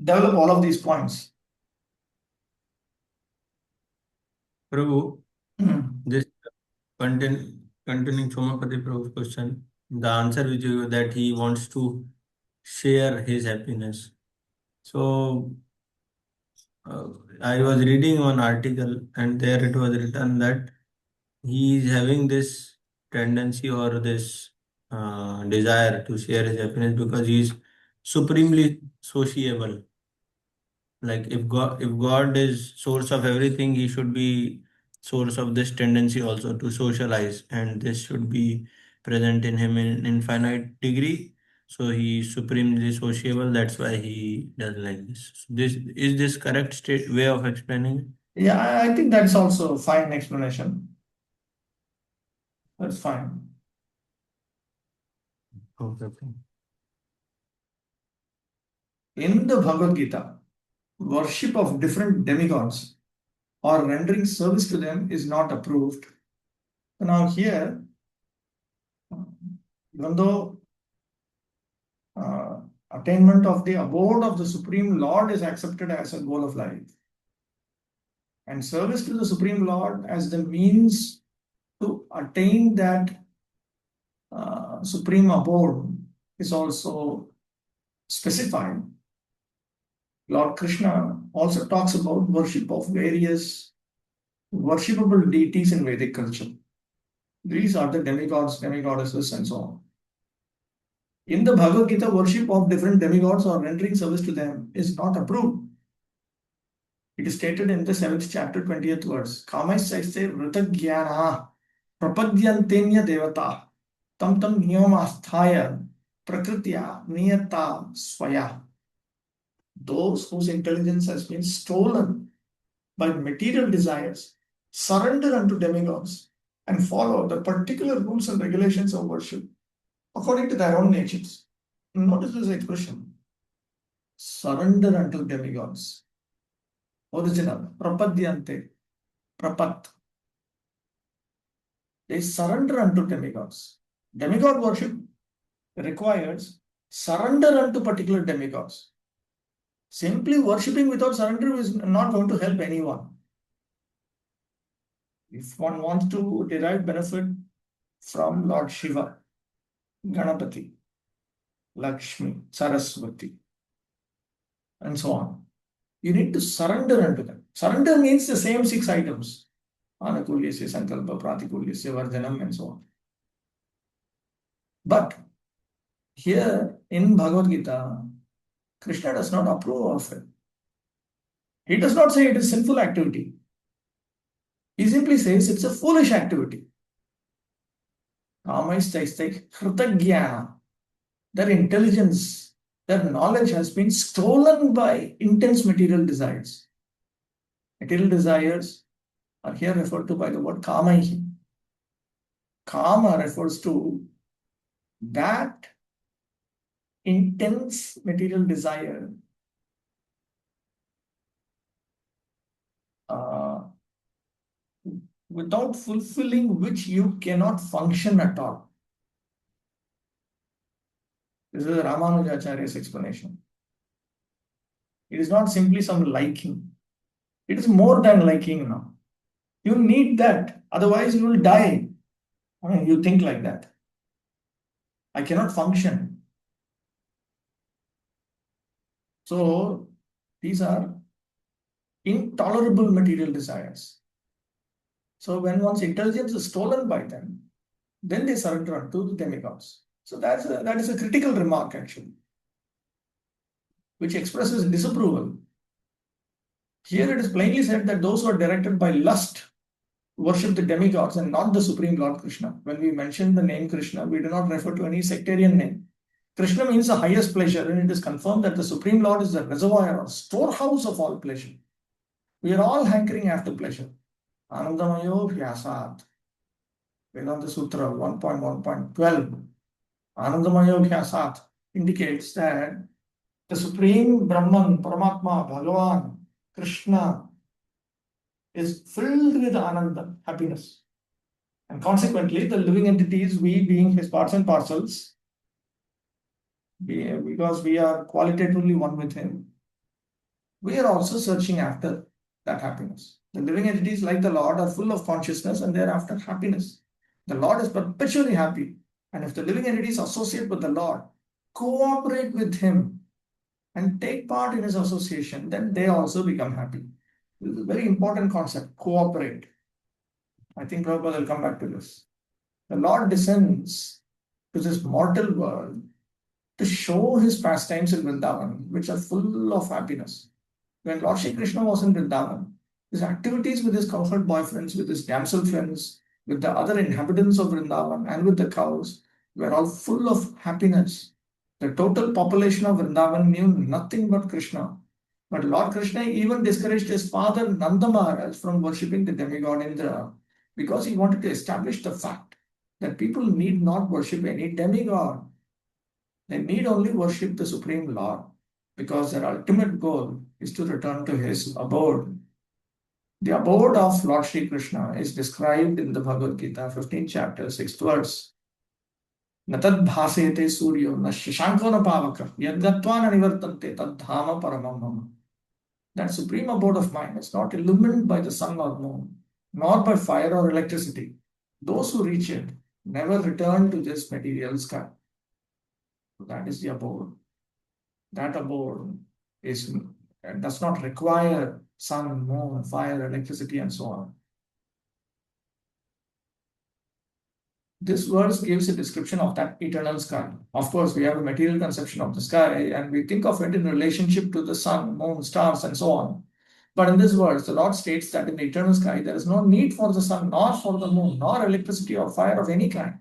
develop all of these points. Prabhu, this continuing Chomapati Prabhu's question, the answer which you that he wants to share his happiness. So I was reading one article and there it was written that he is having this tendency or this desire to share his happiness because he is supremely sociable. Like if God is source of everything, he should be source of this tendency also to socialize, and this should be present in him in infinite degree. So he is supremely sociable. That's why he does like this. So this correct state way of explaining? Yeah, I think that's also a fine explanation. That's fine. Okay. In the Bhagavad-gita, worship of different demigods or rendering service to them is not approved. Now here, even though attainment of the abode of the Supreme Lord is accepted as a goal of life, and service to the Supreme Lord as the means to attain that supreme abode is also specified. Lord Krishna also talks about worship of various worshipable deities in Vedic culture. These are the demigods, demigoddesses, and so on. In the Bhagavad-gita, worship of different demigods or rendering service to them is not approved. It is stated in the 7th chapter, 20th verse. Kamaisaiste vritagyana prapadyantenya devata tam tam niyamastaya prakritya niyata swaya. Those whose intelligence has been stolen by material desires surrender unto demigods and follow the particular rules and regulations of worship according to their own natures. Notice this expression, surrender unto demigods. Original, prapadyante, prapat. They surrender unto demigods. Demigod worship requires surrender unto particular demigods. Simply worshipping without surrender is not going to help anyone. If one wants to derive benefit from Lord Shiva, Ganapati, Lakshmi, Saraswati, and so on, you need to surrender unto them. Surrender means the same 6 items. Anakulyasya, Sankalpa, Pratikulyasya, Varjanam, and so on. But here in Bhagavad-gita, Krishna does not approve of it. He does not say it is sinful activity. He simply says it's a foolish activity. Their intelligence, their knowledge has been stolen by intense material desires. Material desires are here referred to by the word kamaihi. Kama refers to that intense material desire without fulfilling which you cannot function at all. This is Ramanujacharya's explanation. It is not simply some liking. It is more than liking now. You need that, otherwise you will die. I mean, you think like that. I cannot function. So these are intolerable material desires. So when one's intelligence is stolen by them, then they surrender unto the demigods. So that is a critical remark actually, which expresses disapproval. Here it is plainly said that those who are directed by lust worship the demigods and not the Supreme Lord Krishna. When we mention the name Krishna, we do not refer to any sectarian name. Krishna means the highest pleasure, and it is confirmed that the Supreme Lord is the reservoir or storehouse of all pleasure. We are all hankering after pleasure. Anandamayo Vyasat. Vedanta Sutra 1.1.12. Anandamayo Vyasat indicates that the Supreme Brahman, Paramatma, Bhagavan, Krishna is filled with Ananda, happiness. And consequently, the living entities, we being his parts and parcels, because we are qualitatively one with him, we are also searching after that happiness. The living entities, like the Lord, are full of consciousness and thereafter happiness. The Lord is perpetually happy. And if the living entities associate with the Lord, cooperate with him, and take part in his association, then they also become happy. This is a very important concept, cooperate. I think Prabhupada will come back to this. The Lord descends to this mortal world to show his pastimes in Vrindavan, which are full of happiness. When Lord Shri Krishna was in Vrindavan, his activities with his cowherd boyfriends, with his damsel friends, with the other inhabitants of Vrindavan, and with the cows were all full of happiness. The total population of Vrindavan knew nothing but Krishna. But Lord Krishna even discouraged his father Nanda Maharaj from worshipping the demigod Indra because he wanted to establish the fact that people need not worship any demigod. They need only worship the Supreme Lord because their ultimate goal is to return to his abode. The abode of Lord Shri Krishna is described in the Bhagavad-gita, 15th chapter, 6th verse. Natad bhasete suryo na shashanko na pavaka yadgatva na nivartante tad dhama paramam mama. That supreme abode of mine is not illumined by the sun or moon, nor by fire or electricity. Those who reach it never return to this material sky. That is the abode. That abode does not require sun, moon, fire, electricity, and so on. This verse gives a description of that eternal sky. Of course, we have a material conception of the sky and we think of it in relationship to the sun, moon, stars, and so on. But in this verse, the Lord states that in the eternal sky, there is no need for the sun, nor for the moon, nor electricity or fire of any kind.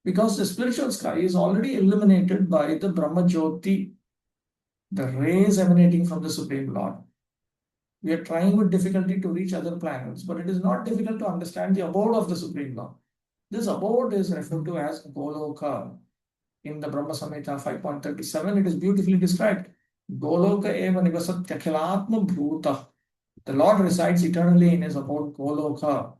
Because the spiritual sky is already illuminated by the Brahma Jyoti, the rays emanating from the Supreme Lord. We are trying with difficulty to reach other planets, but it is not difficult to understand the abode of the Supreme Lord. This abode is referred to as Goloka. In the Brahma Samhita 5.37, it is beautifully described. Goloka eva nivasat yakhilatma bhuta. The Lord resides eternally in his abode Goloka.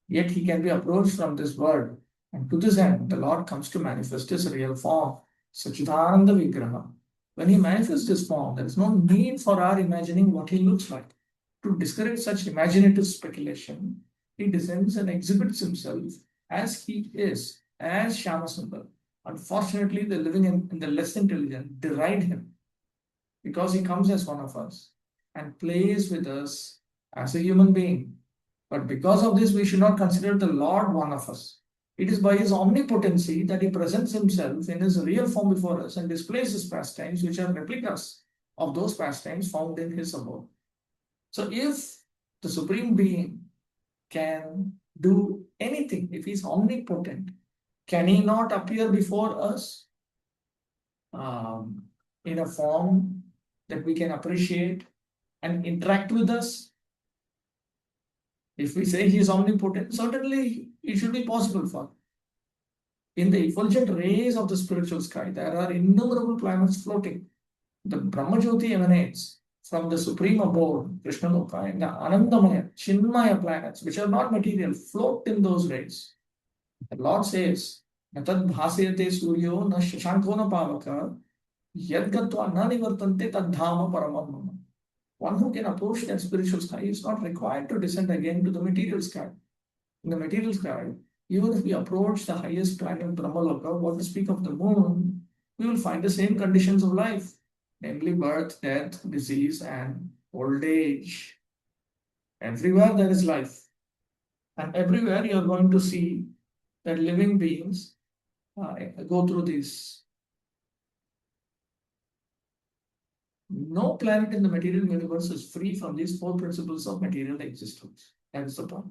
Yet he can be approached from this world. And to this end, the Lord comes to manifest his real form, Sachidananda Vigraha. When he manifests his form, there is no need for our imagining what he looks like. To discourage such imaginative speculation, he descends and exhibits himself as he is, as Shyamasundar. Unfortunately, the living and the less intelligent deride him because he comes as one of us and plays with us as a human being. But because of this, we should not consider the Lord one of us. It is by his omnipotency that he presents himself in his real form before us and displays his pastimes, which are replicas of those pastimes found in his abode. So if the Supreme Being can do anything, if he is omnipotent, can he not appear before us in a form that we can appreciate and interact with us? If we say he is omnipotent, certainly it should be possible for him. In the effulgent rays of the spiritual sky, there are innumerable planets floating. The Brahma Jyoti emanates from the supreme abode, Krishna Loka, and the Anandamaya, Chinmaya planets, which are not material, float in those rays. The Lord says, Natad bhasayate suryo na shashanko na pavaka yadgatva na nivartante tadhama paramam mama. One who can approach that spiritual sky is not required to descend again to the material sky. In the material sky, even if we approach the highest planet Brahmaloka, what to speak of the moon, we will find the same conditions of life, namely birth, death, disease, and old age. Everywhere there is life. And everywhere you are going to see that living beings go through this. No planet in the material universe is free from these four principles of material existence. That is the point.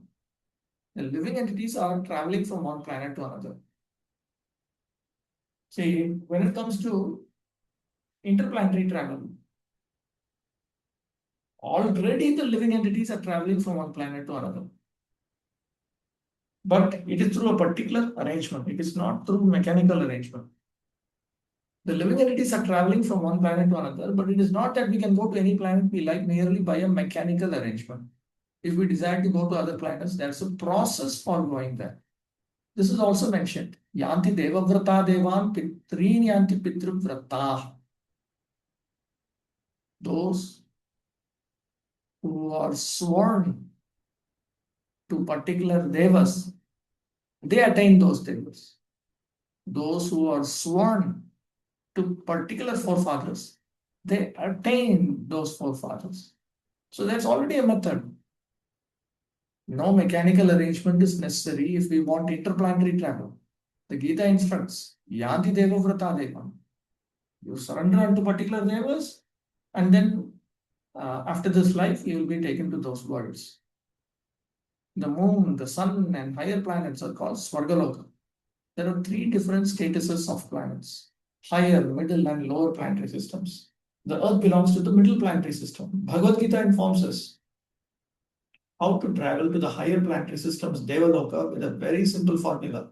The living entities are traveling from one planet to another. See, when it comes to interplanetary travel, already the living entities are traveling from one planet to another. But it is through a particular arrangement. It is not through mechanical arrangement. The living entities are traveling from one planet to another, but it is not that we can go to any planet we like merely by a mechanical arrangement. If we desire to go to other planets, there's a process for going there. This is also mentioned. Yanti devavrata devan pitrin yanti pitrivrata. Those who are sworn to particular devas, they attain those devas. Those who are sworn to particular forefathers, they attain those forefathers. So that's already a method. No mechanical arrangement is necessary if we want interplanetary travel. The Gita instructs, Yanti Deva Vrata Devam. You surrender unto particular devas, and then after this life, you will be taken to those worlds. The moon, the sun, and higher planets are called Swargaloka. There are three different statuses of planets: higher, middle, and lower planetary systems. The Earth belongs to the middle planetary system. Bhagavad-gita informs us how to travel to the higher planetary systems, Devaloka, with a very simple formula.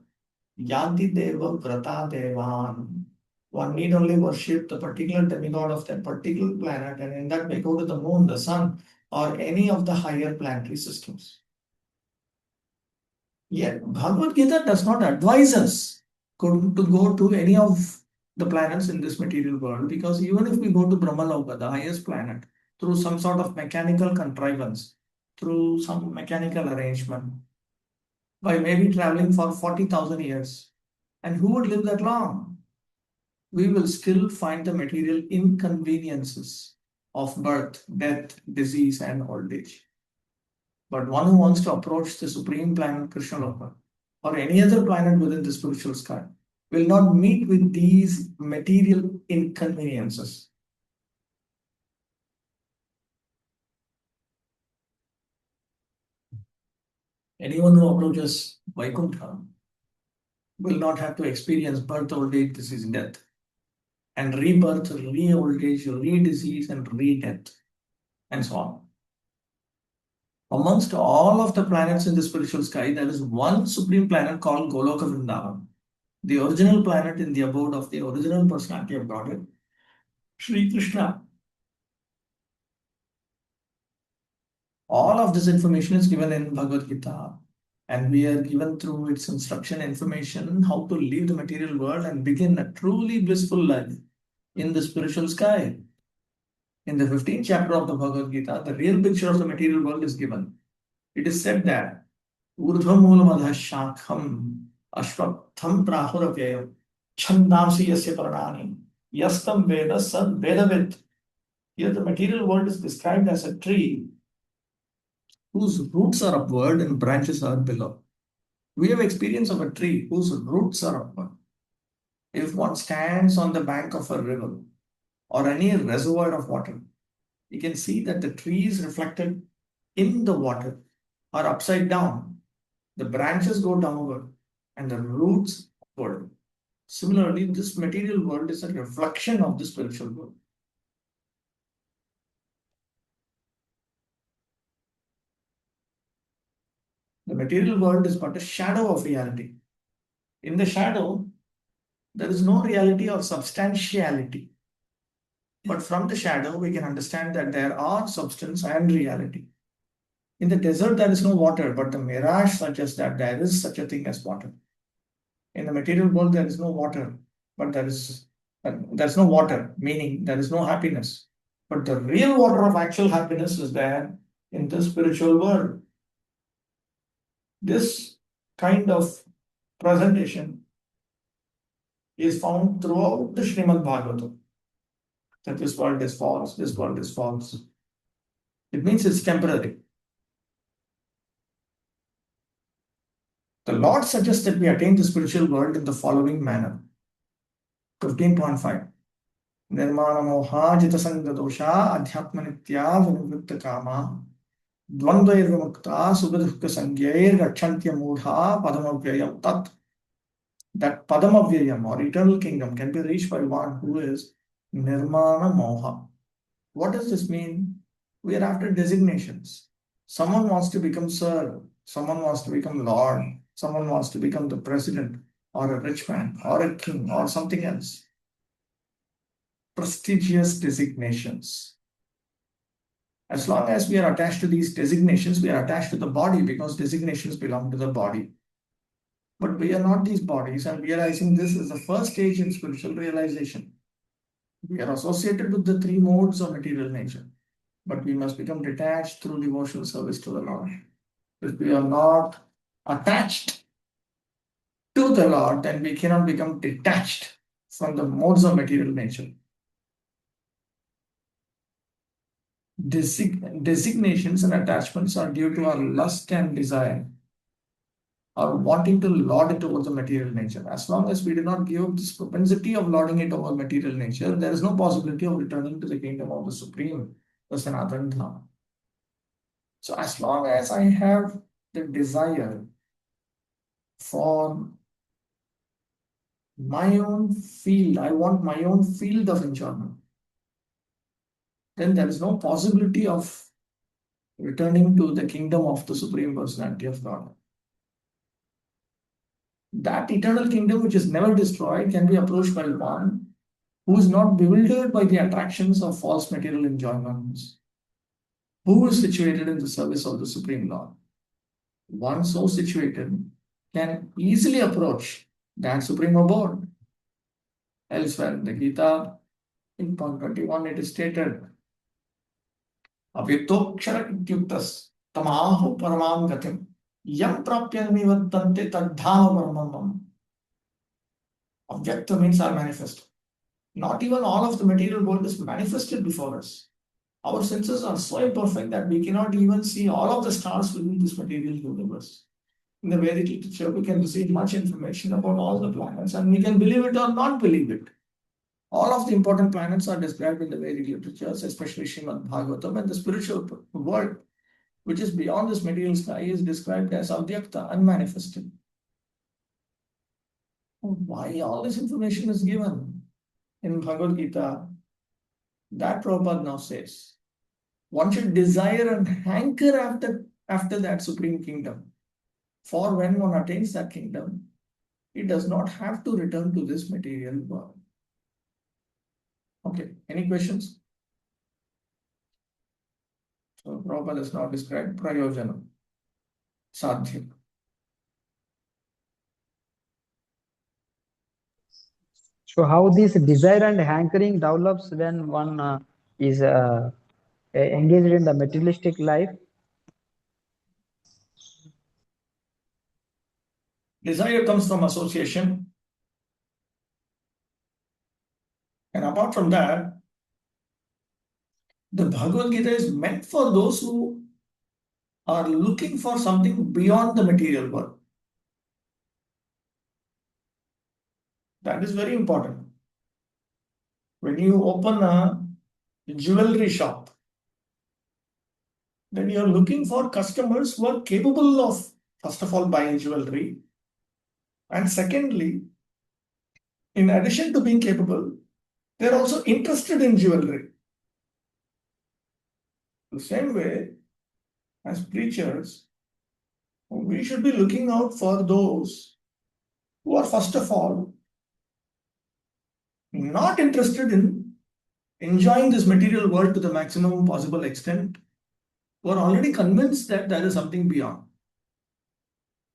Yanti Deva Vrata Devan. One need only worship the particular demigod of that particular planet, and in that way go to the moon, the sun, or any of the higher planetary systems. Yet, Bhagavad-gita does not advise us to go to any of the planets in this material world, because even if we go to Brahmaloka, the highest planet, through some sort of mechanical contrivance, through some mechanical arrangement, by maybe traveling for 40,000 years, And who would live that long? We will still find the material inconveniences of birth, death, disease, and old age. But one who wants to approach the supreme planet Krishna Loka or any other planet within the spiritual sky will not meet with these material inconveniences. Anyone who approaches Vaikuntha will not have to experience birth, old age, disease, and death, and rebirth, re-old age, re-disease, and re-death, and so on. Amongst all of the planets in the spiritual sky, there is one supreme planet called Goloka Vrindavan, the original planet in the abode of the original personality of Godhead, Sri Krishna. All of this information is given in Bhagavad-gita, and we are given through its instruction information how to leave the material world and begin a truly blissful life in the spiritual sky. In the 15th chapter of the Bhagavad-gita, the real picture of the material world is given. It is said that Urdhva Moolamadha Shakham Ashwatham Prahuravayam Chandamsi Yasya Pranani Yastam Veda Sad Vedavid. Here the material world is described as a tree whose roots are upward and branches are below. We have experience of a tree whose roots are upward. If one stands on the bank of a river or any reservoir of water, you can see that the trees reflected in the water are upside down. The branches go downward and the roots upward. Similarly, this material world is a reflection of the spiritual world. The material world is but a shadow of reality. In the shadow, there is no reality or substantiality. But from the shadow, we can understand that there are substance and reality. In the desert, there is no water, but the mirage suggests that there is such a thing as water. In the material world, there is no water, but there's no water, meaning there is no happiness. But the real water of actual happiness is there in the spiritual world. This kind of presentation is found throughout the Srimad Bhagavatam. That this world is false, this world is false. It means it's temporary. The Lord suggests that we attain the spiritual world in the following manner. 15.5 Nirmana moha jita sangha dosha adhyatma nitya vinivritta kama dvandvair vimukta subhadukka sangyair gacchantya mudha padamavyayam tat. That padamavyayam or eternal kingdom can be reached by one who is nirmana moha. What does this mean? We are after designations. Someone wants to become sir, someone wants to become lord, someone wants to become the president or a rich man or a king or something else. Prestigious designations. As long as we are attached to these designations, we are attached to the body because designations belong to the body. But we are not these bodies, and realizing this is the first stage in spiritual realization. We are associated with the three modes of material nature, but we must become detached through devotional service to the Lord. If we are not attached to the Lord, then we cannot become detached from the modes of material nature. Designations and attachments are due to our lust and desire, or wanting to lord it over the material nature. As long as we do not give up this propensity of lording it over material nature, there is no possibility of returning to the kingdom of the Supreme, the Sanatana Dharma. So as long as I have the desire for my own field, I want my own field of enjoyment, then there is no possibility of returning to the kingdom of the Supreme Personality of God. That eternal kingdom, which is never destroyed, can be approached by one who is not bewildered by the attractions of false material enjoyments, who is situated in the service of the Supreme Lord. One so situated can easily approach that Supreme Abode. Elsewhere in the Gita, in point 21, it is stated, Avyatokshara ityuktas tamahu paramam gatim yam prapya nivattante tadhama paramam. Avyakta means are manifest. Not even all of the material world is manifested before us. Our senses are so imperfect that we cannot even see all of the stars within this material universe. In the Vedic literature, we can receive much information about all the planets and we can believe it or not believe it. All of the important planets are described in the Vedic literatures, especially Srimad Bhagavatam, and the spiritual world, which is beyond this material sky, is described as Avyakta, unmanifested. Why all this information is given in Bhagavad-gita? That Prabhupada now says, one should desire and hanker after that supreme kingdom. For when one attains that kingdom, it does not have to return to this material world. Okay, any questions? So Prabhupada has now described prayojana, sadhya. So how this desire and hankering develops when one is engaged in the materialistic life? Desire comes from association. And apart from that, the Bhagavad Gita is meant for those who are looking for something beyond the material world. That is very important. When you open a jewelry shop, then you are looking for customers who are capable of, first of all, buying jewelry. And secondly, in addition to being capable, they're also interested in jewelry. The same way, as preachers, we should be looking out for those who are, first of all, not interested in enjoying this material world to the maximum possible extent, who are already convinced that there is something beyond.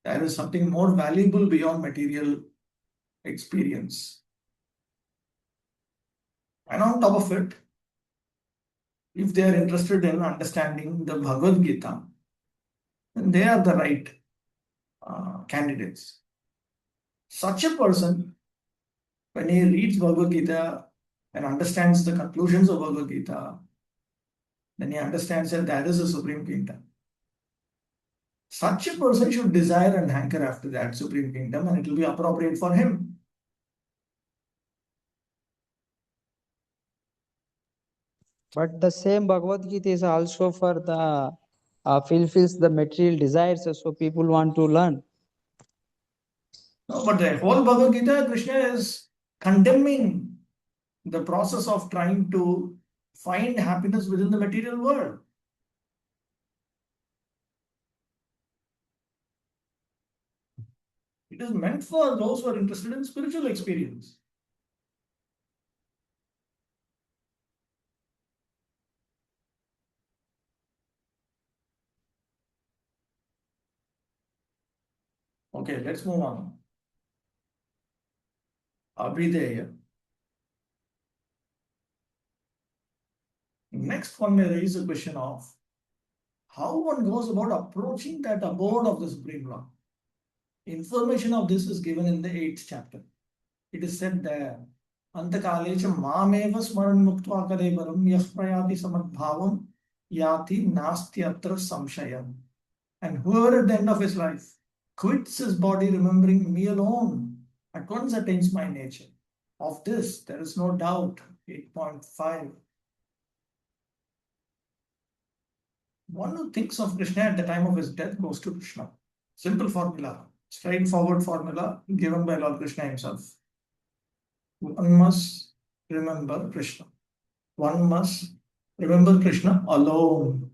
There is something more valuable beyond material experience. And on top of it, if they are interested in understanding the Bhagavad-gita, then they are the right candidates. Such a person, when he reads Bhagavad-gita and understands the conclusions of Bhagavad-gita, then he understands that there is a supreme kingdom. Such a person should desire and hanker after that supreme kingdom, and it will be appropriate for him. But the same Bhagavad Gita is also for the fulfills the material desires, so people want to learn. No, but the whole Bhagavad Gita, Krishna is condemning the process of trying to find happiness within the material world. It is meant for those who are interested in spiritual experience. Okay, let's move on. Abhideya. Next one may raise the question of how one goes about approaching that abode of the Supreme Lord. Information of this is given in the 8th chapter. It is said there, Antakale cha mameva smaran muktva kalevaram yah prayati samadbhavam yati nasti atra samshayam. And whoever at the end of his life quits his body remembering me alone, at once attains my nature. Of this, there is no doubt. 8.5. One who thinks of Krishna at the time of his death goes to Krishna. Simple formula, straightforward formula given by Lord Krishna himself. One must remember Krishna. One must remember Krishna alone.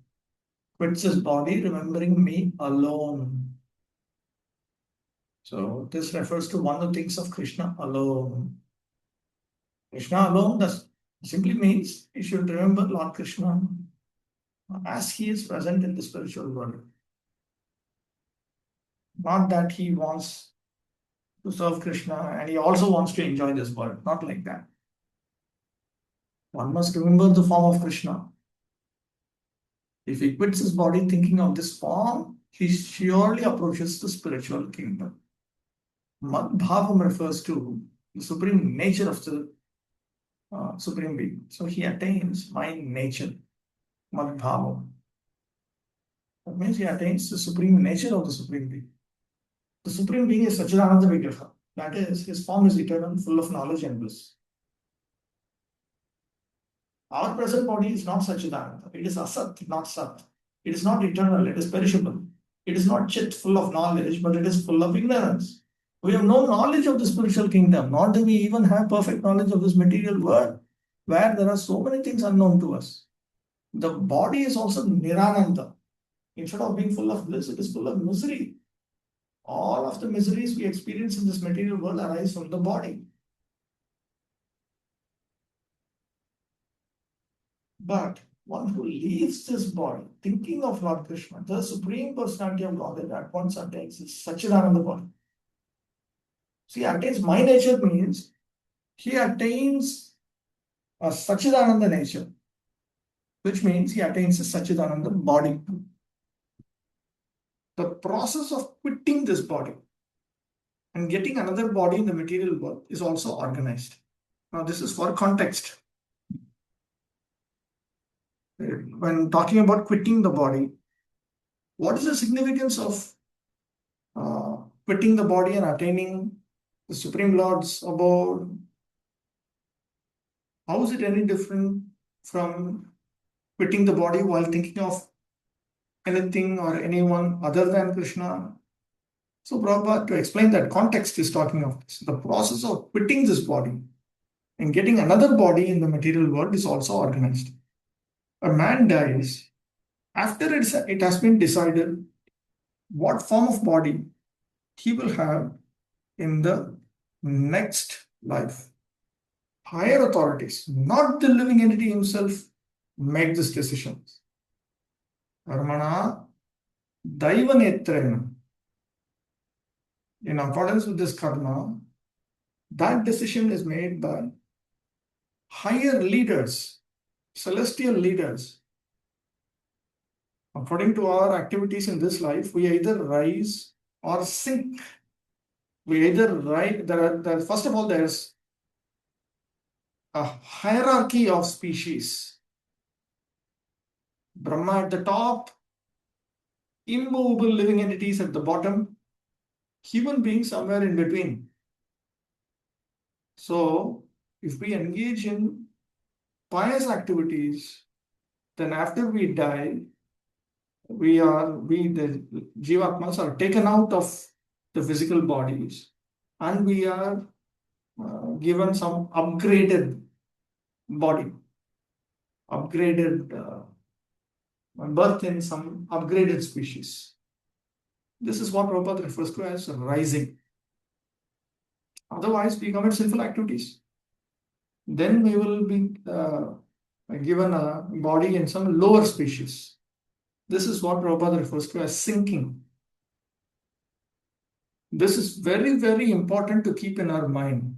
Quits his body remembering me alone. So this refers to one who thinks of Krishna alone. Krishna alone simply means he should remember Lord Krishna as he is present in the spiritual world. Not that he wants to serve Krishna and he also wants to enjoy this world. Not like that. One must remember the form of Krishna. If he quits his body thinking of this form, he surely approaches the spiritual kingdom. Madbhavam refers to the supreme nature of the supreme being. So he attains mind nature, madbhava. That means he attains the supreme nature of the supreme being. The supreme being is Sachidananda Vigraha. That is, his form is eternal, full of knowledge and bliss. Our present body is not Sachidananda. It is Asat, not Sat. It is not eternal, it is perishable. It is not Chit, full of knowledge, but it is full of ignorance. We have no knowledge of the spiritual kingdom, nor do we even have perfect knowledge of this material world, where there are so many things unknown to us. The body is also Nirananda. Instead of being full of bliss, it is full of misery. All of the miseries we experience in this material world arise from the body. But one who leaves this body, thinking of Lord Krishna, the Supreme Personality of Godhead, at once attains is Sachidananda body. See, attains my nature means he attains a Sachidananda nature, which means he attains a Sachidananda body. The process of quitting this body and getting another body in the material world is also organized. Now, this is for context. When talking about quitting the body, what is the significance of quitting the body and attaining the Supreme Lord's abode? How is it any different from quitting the body while thinking of anything or anyone other than Krishna? So Prabhupada, to explain that context, is talking of this. The process of quitting this body and getting another body in the material world is also organized. A man dies. After it has been decided what form of body he will have in the next life. Higher authorities, not the living entity himself, make this decision. Karmana Daivanetrena. In accordance with this karma, that decision is made by higher leaders, celestial leaders. According to our activities in this life, we either rise or sink. We either rise, first of all, there's a hierarchy of species. Brahma at the top, immovable living entities at the bottom, human beings somewhere in between. So, if we engage in pious activities, then after we die, the Jivatmas are taken out of the physical bodies and we are given some upgraded body, upgraded birth in some upgraded species. This is what Prabhupada refers to as rising. Otherwise, we commit sinful activities. Then we will be given a body in some lower species. This is what Prabhupada refers to as sinking. This is very, very important to keep in our mind.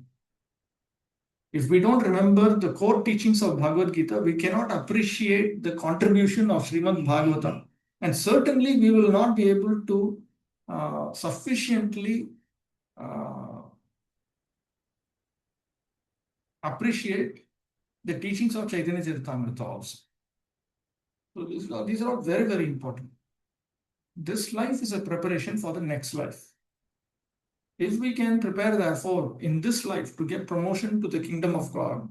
If we don't remember the core teachings of Bhagavad-gita, we cannot appreciate the contribution of Srimad Bhagavatam. And certainly we will not be able to sufficiently appreciate the teachings of Chaitanya Charitamrita also. So these are all very, very important. This life is a preparation for the next life. If we can prepare, therefore, in this life to get promotion to the kingdom of God,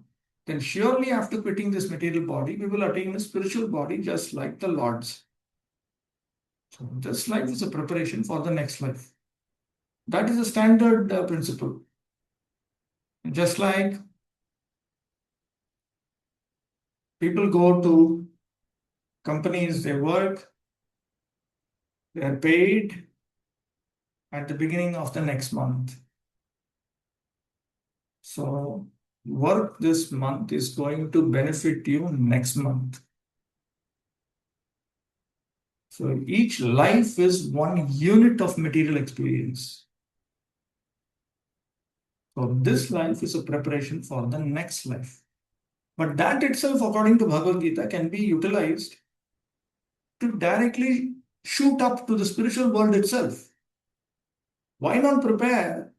then surely after quitting this material body, we will attain a spiritual body just like the Lord's. So this life is a preparation for the next life. That is a standard principle. Just like people go to companies, they work, they are paid at the beginning of the next month. So work this month is going to benefit you next month. So each life is one unit of material experience. So this life is a preparation for the next life. But that itself, according to Bhagavad-gita, can be utilized to directly shoot up to the spiritual world itself. Why not prepare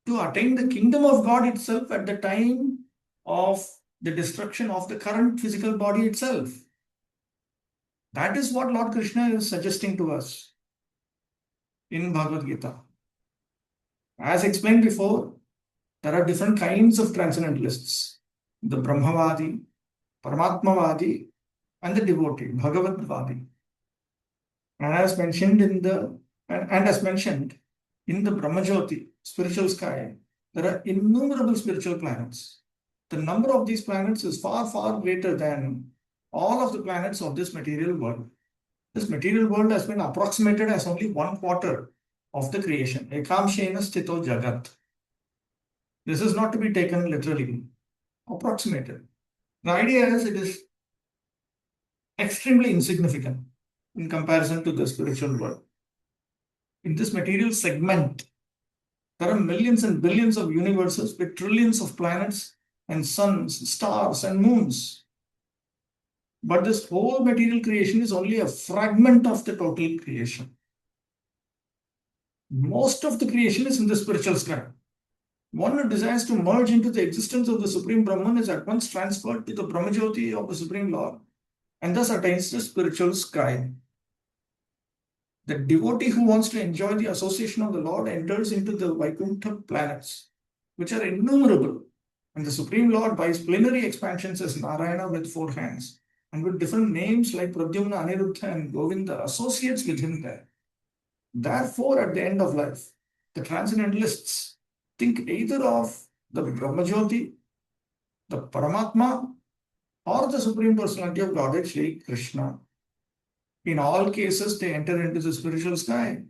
to attain the kingdom of God itself at the time of the destruction of the current physical body itself. That is what Lord Krishna is suggesting to us in Bhagavad-gita. As explained before, there are different kinds of transcendentalists: the Brahmavadi, Paramatmavadi, and the devotee, Bhagavad-vadi. And as mentioned in the Brahmajyoti, spiritual sky, there are innumerable spiritual planets. The number of these planets is far, far greater than all of the planets of this material world. This material world has been approximated as only 1/4 of the creation. Ekamshena sthito jagat. This is not to be taken literally. Approximated. The idea is it is extremely insignificant in comparison to the spiritual world. In this material segment, there are millions and billions of universes with trillions of planets and suns, stars, and moons. But this whole material creation is only a fragment of the total creation. Most of the creation is in the spiritual sky. One who desires to merge into the existence of the Supreme Brahman is at once transferred to the Brahmajyoti of the Supreme Lord and thus attains the spiritual sky. The devotee who wants to enjoy the association of the Lord enters into the Vaikuntha planets, which are innumerable. And the Supreme Lord, by his plenary expansions as Narayana with 4 hands, and with different names like Pradyumna, Aniruddha, and Govinda, associates with him there. Therefore, at the end of life, the transcendentalists think either of the Brahmajyoti, the Paramatma, or the Supreme Personality of Godhead, Shri Krishna. In all cases, they enter into the spiritual sky.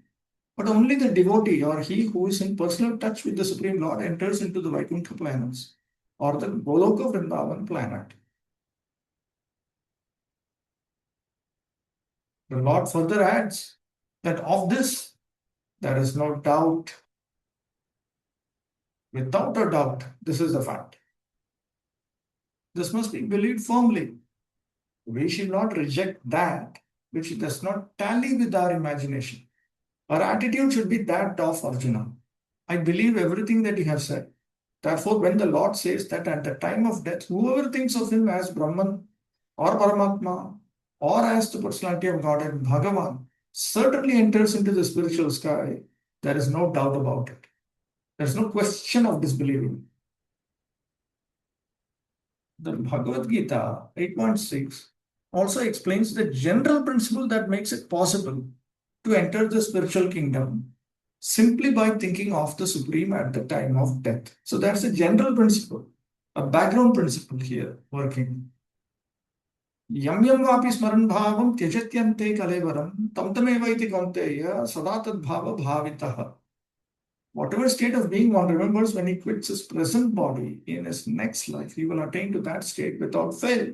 But only the devotee or he who is in personal touch with the Supreme Lord enters into the Vaikuntha planets or the Goloka Vrindavan planet. The Lord further adds that of this, there is no doubt. Without a doubt, this is the fact. This must be believed firmly. We should not reject that which does not tally with our imagination. Our attitude should be that of Arjuna. I believe everything that you have said. Therefore, when the Lord says that at the time of death, whoever thinks of him as Brahman or Paramatma or as the personality of God and Bhagavan certainly enters into the spiritual sky, there is no doubt about it. There is no question of disbelieving. The Bhagavad-gita 8.6 also explains the general principle that makes it possible to enter the spiritual kingdom simply by thinking of the Supreme at the time of death. So that's a general principle, a background principle here working. Yam yam vapi smaran bhavam tyajatyante kalevaram tam tameva iti kaunteya sada tad bhava bhavitaha. Whatever state of being one remembers when he quits his present body, in his next life, he will attain to that state without fail.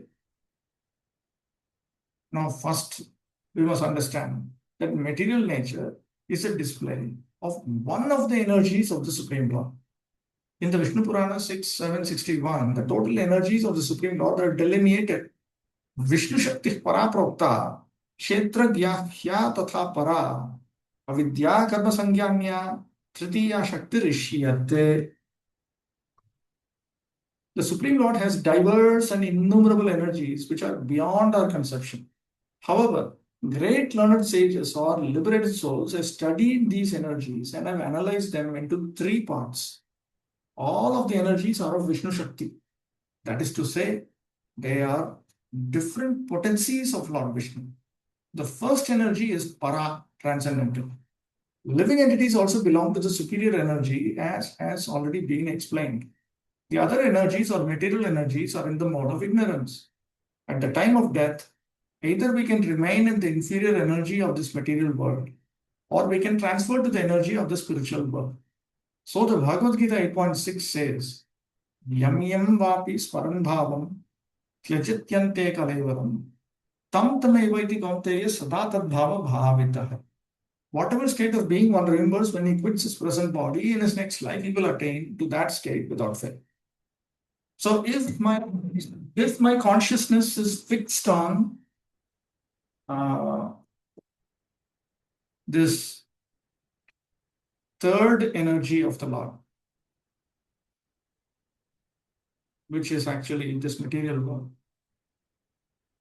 Now, first, we must understand that material nature is a display of one of the energies of the Supreme Lord. In the Vishnu Purana 6.7.61, the total energies of the Supreme Lord are delineated. Vishnu Shakti Para Prokta, Kshetra Gyahya Tatha Para, Avidya Karma Sangyanya, Tritiya Shakti Rishyate. The Supreme Lord has diverse and innumerable energies which are beyond our conception. However, great learned sages or liberated souls have studied these energies and have analyzed them into 3 parts. All of the energies are of Vishnu Shakti. That is to say, they are different potencies of Lord Vishnu. The first energy is Para, transcendental. Living entities also belong to the superior energy as has already been explained. The other energies or material energies are in the mode of ignorance. At the time of death, either we can remain in the inferior energy of this material world or we can transfer to the energy of the spiritual world. So the Bhagavad-gita 8.6 says, Yam yam vapi smaran bhavam tyajityante kalevaram tam tameva iti kaunteya sada tad bhava bhavitaha. Whatever state of being one remembers when he quits his present body, in his next life he will attain to that state without fail. So if my consciousness is fixed on this third energy of the Lord, which is actually this material world,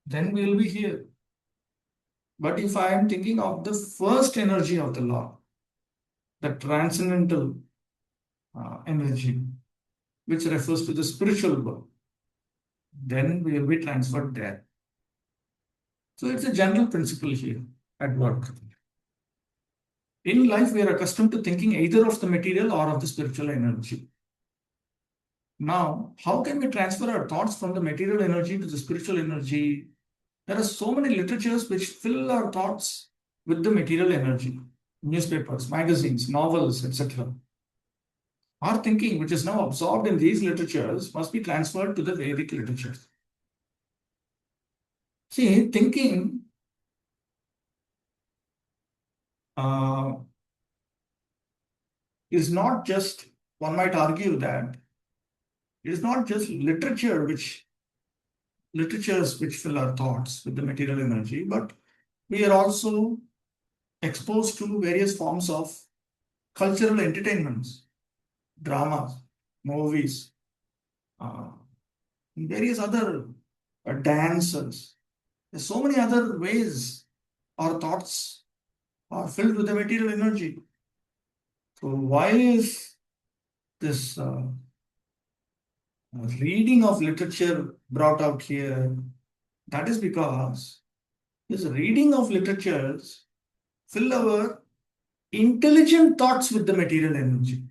then we will be here. But if I am thinking of the first energy of the Lord, the transcendental energy, which refers to the spiritual world, then we will be transferred there. So it's a general principle here at work. In life, we are accustomed to thinking either of the material or of the spiritual energy. Now, how can we transfer our thoughts from the material energy to the spiritual energy? There are so many literatures which fill our thoughts with the material energy. Newspapers, magazines, novels, etc. Our thinking, which is now absorbed in these literatures, must be transferred to the Vedic literatures. See, thinking is not just, one might argue that it is not just literatures which fill our thoughts with the material energy, but we are also exposed to various forms of cultural entertainments, dramas, movies, various other dances. There's so many other ways our thoughts are filled with the material energy. So why is this reading of literature brought out here? That is because this reading of literatures fill our intelligent thoughts with the material energy.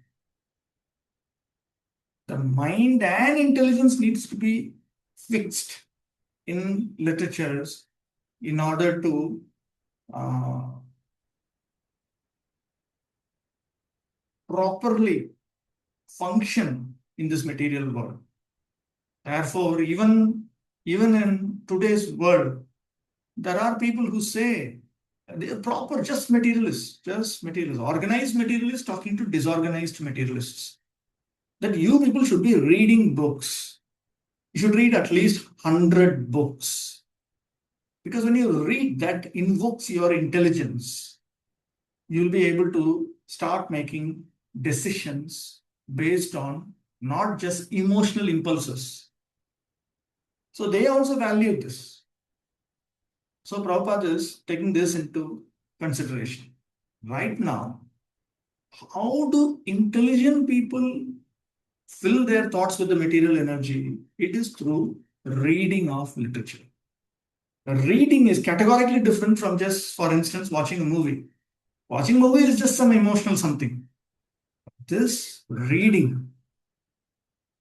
The mind and intelligence needs to be fixed in literatures in order to properly function in this material world. Therefore, even in today's world, there are people who say they are proper, just materialists, organized materialists talking to disorganized materialists. That you people should be reading books. You should read at least 100 books. Because when you read, that invokes your intelligence. You'll be able to start making decisions based on not just emotional impulses. So they also value this. So Prabhupada is taking this into consideration. Right now, how do intelligent people fill their thoughts with the material energy? It is through reading of literature. Reading is categorically different from just, for instance, watching a movie. Watching a movie is just some emotional something. This reading,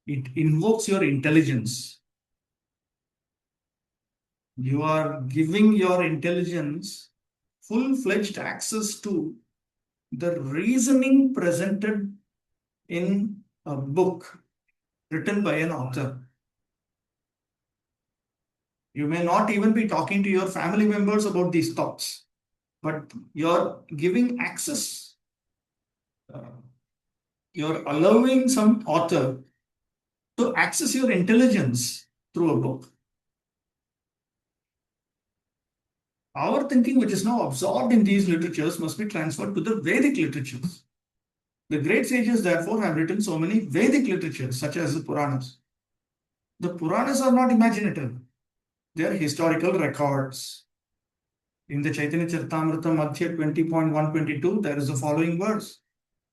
it invokes your intelligence. You are giving your intelligence full-fledged access to the reasoning presented in a book written by an author. You may not even be talking to your family members about these thoughts, but you're giving access. You're allowing some author to access your intelligence through a book. Our thinking, which is now absorbed in these literatures, must be transferred to the Vedic literatures. The great sages, therefore, have written so many Vedic literatures, such as the Puranas. The Puranas are not imaginative. They are historical records. In the Chaitanya Charitamrita Madhya 20.122, there is the following verse.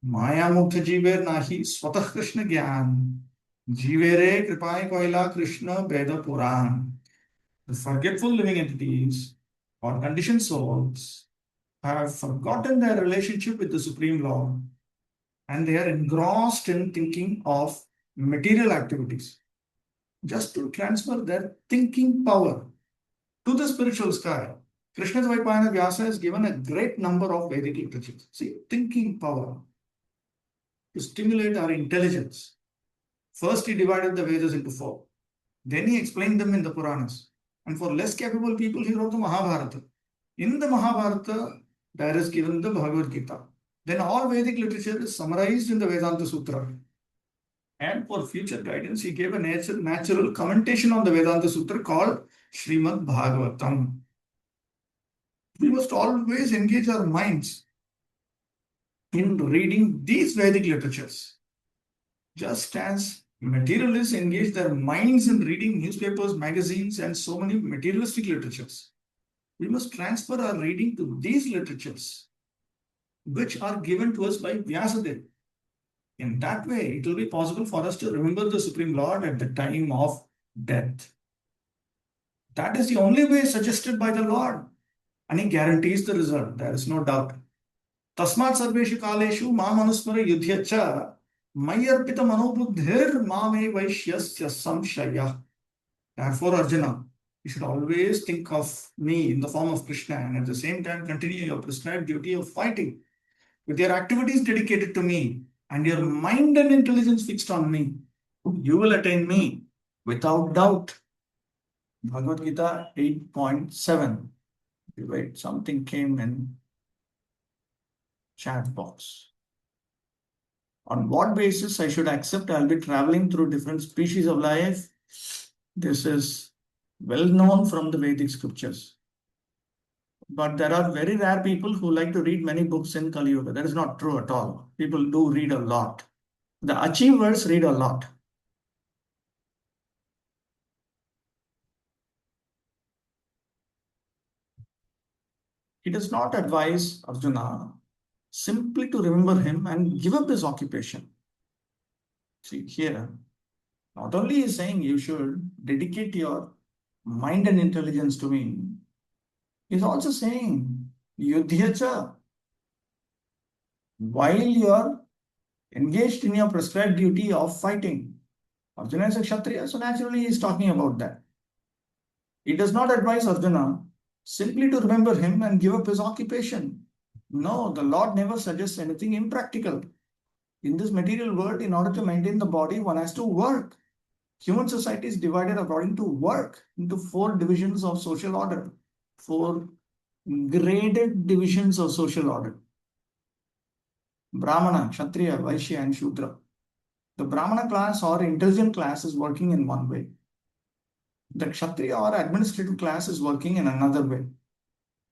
Maya Mukha Jiver Nahi Swatah Krishna Gyan Jivere Kripai Koila Krishna Veda Puran. The forgetful living entities or conditioned souls have forgotten their relationship with the Supreme Lord and they are engrossed in thinking of material activities just to transfer their thinking power to the spiritual sky. Krishna's Vaipayana Vyasa has given a great number of Vedic literatures. See, thinking power to stimulate our intelligence. First, he divided the Vedas into 4. Then he explained them in the Puranas. And for less capable people, he wrote the Mahabharata. In the Mahabharata, there is given the Bhagavad-gita. Then all Vedic literature is summarized in the Vedanta Sutra. And for future guidance, he gave a natural commentation on the Vedanta Sutra called Srimad Bhagavatam. We must always engage our minds in reading these Vedic literatures. Just as Materialists engage their minds in reading newspapers, magazines, and so many materialistic literatures. We must transfer our reading to these literatures, which are given to us by Vyasadeva. In that way, it will be possible for us to remember the Supreme Lord at the time of death. That is the only way suggested by the Lord, and He guarantees the result. There is no doubt. Tasmat sarveshu kaleshu mam anusmara yudhyacha mayarpita manobuddhir mame vaishyasya samshaya. Therefore, Arjuna, you should always think of me in the form of Krishna and at the same time continue your prescribed duty of fighting with your activities dedicated to me and your mind and intelligence fixed on me. You will attain me without doubt. Bhagavad-gita 8.7. Wait, something came in chat box. On what basis I should accept I'll be traveling through different species of life? This is well known from the Vedic scriptures. But there are very rare people who like to read many books in Kali Yuga. That is not true at all. People do read a lot. The achievers read a lot. He does not advise Arjuna simply to remember him and give up his occupation. See, here, not only is saying you should dedicate your mind and intelligence to me, he's also saying, Yudhyacha, while you are engaged in your prescribed duty of fighting. Arjuna is a Kshatriya, so naturally he is talking about that. He does not advise Arjuna simply to remember him and give up his occupation. No, the Lord never suggests anything impractical. In this material world, in order to maintain the body, one has to work. Human society is divided according to work into 4 divisions of social order, 4 graded divisions of social order. Brahmana, Kshatriya, Vaishya and Shudra. The Brahmana class or intelligent class is working in one way. The Kshatriya or administrative class is working in another way.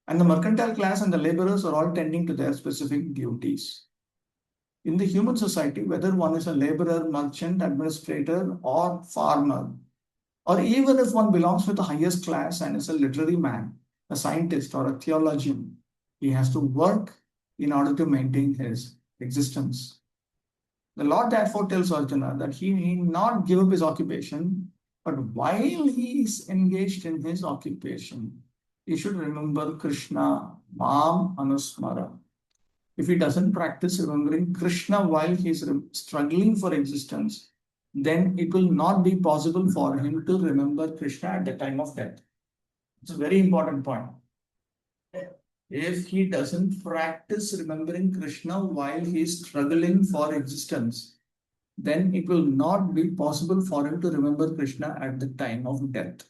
And the mercantile class and the laborers are all tending to their specific duties. In the human society, whether one is a laborer, merchant, administrator, or farmer, or even if one belongs to the highest class and is a literary man, a scientist, or a theologian, he has to work in order to maintain his existence. The Lord therefore tells Arjuna that he need not give up his occupation, but while he is engaged in his occupation, he should remember Krishna, Mam Anusmara. If he doesn't practice remembering Krishna while he is struggling for existence, then it will not be possible for him to remember Krishna at the time of death. It's a very important point. If he doesn't practice remembering Krishna while he is struggling for existence, then it will not be possible for him to remember Krishna at the time of death.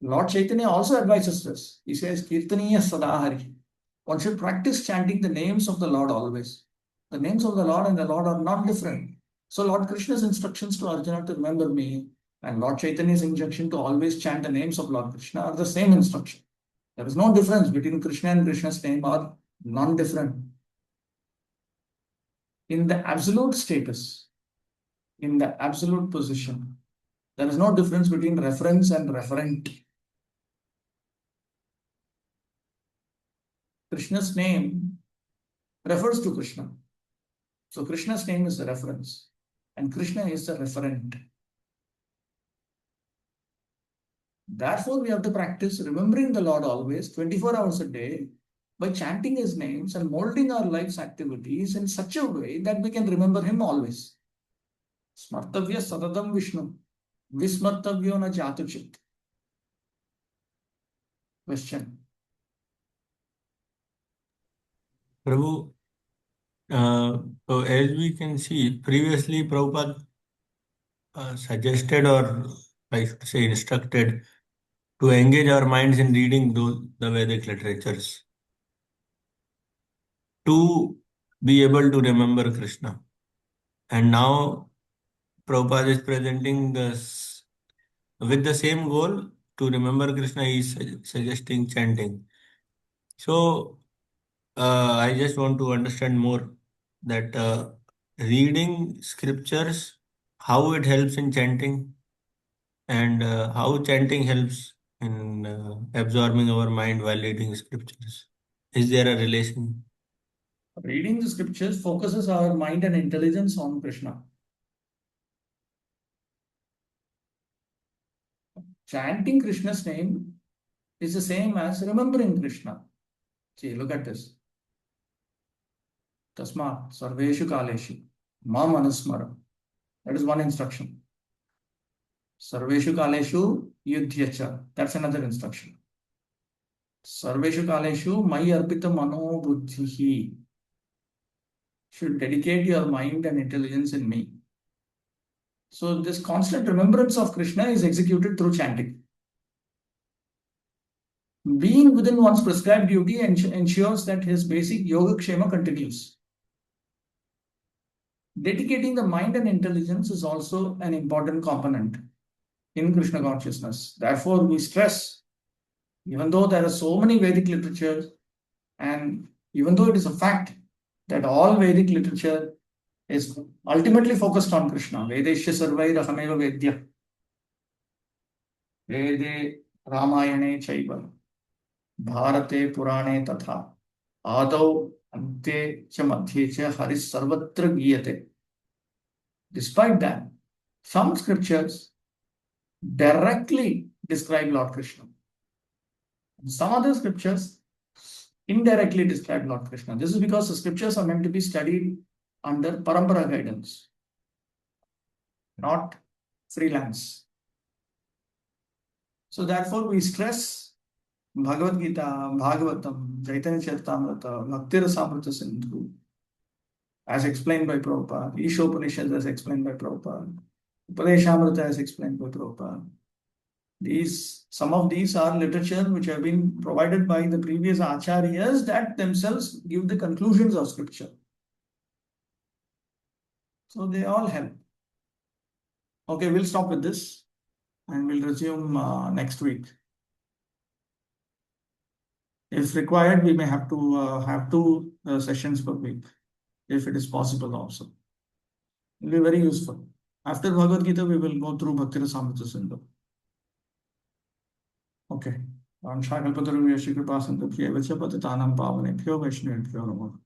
Lord Chaitanya also advises this. He says, Kirtaniya Sadahari. One should practice chanting the names of the Lord always. The names of the Lord and the Lord are not different. So Lord Krishna's instructions to Arjuna to remember me and Lord Chaitanya's injunction to always chant the names of Lord Krishna are the same instruction. There is no difference between Krishna and Krishna's name are non-different. In the absolute status, in the absolute position, there is no difference between reference and referent. Krishna's name refers to Krishna. So Krishna's name is the reference and Krishna is the referent. Therefore, we have to practice remembering the Lord always, 24 hours a day, by chanting His names and molding our life's activities in such a way that we can remember Him always. Smartavya Satatam Vishnu, Vismartavyo na Jatuchit. Question. Prabhu, so as we can see, previously Prabhupada suggested, or I should say instructed, to engage our minds in reading the Vedic literatures to be able to remember Krishna. And now Prabhupada is presenting this with the same goal to remember Krishna. He is suggesting chanting. So I just want to understand more that reading scriptures, how it helps in chanting, and how chanting helps in absorbing our mind while reading scriptures. Is there a relation? Reading the scriptures focuses our mind and intelligence on Krishna. Chanting Krishna's name is the same as remembering Krishna. See, look at this. Tasmat sarveshu kaleshu mam anusmara. That is one instruction. Sarveshu kaleshu yudhyacha. That's another instruction. Sarveshu kaleshu mayi arpita mano buddhihi. Should dedicate your mind and intelligence in me. So this constant remembrance of Krishna is executed through chanting. Being within one's prescribed duty ensures that his basic yoga-kshema continues. Dedicating the mind and intelligence is also an important component in Krishna consciousness. Therefore, we stress, even though there are so many Vedic literatures, and even though it is a fact that all Vedic literature is ultimately focused on Krishna, Vedeshya sarvai rahameva vedya, Vede Ramayane chaiva, Bharate Purane tatha, Adau Ante cha madhye cha haris sarvatra giyate. Despite that, some scriptures directly describe Lord Krishna. Some other scriptures indirectly describe Lord Krishna. This is because the scriptures are meant to be studied under parampara guidance, not freelance. So therefore, we stress Bhagavad-gita, Bhagavatam, Chaitanya Charitamrita, Bhakti Rasamrita Sindhu, as explained by Prabhupada, Ishopanishads as explained by Prabhupada, Upadeshamrita as explained by Prabhupada. Some of these are literature which have been provided by the previous acharyas that themselves give the conclusions of scripture. So they all help. Okay, we'll stop with this and we'll resume next week. If required, we may have to have 2 sessions per week, if it is possible also. It will be very useful. After Bhagavad Gita, we will go through Bhakti Rasamrita Sindhu. Okay. Vanshakalpatarubhyasya kripasantabhyevacha patitanam pavanebhyo vaishnavebhyo namo.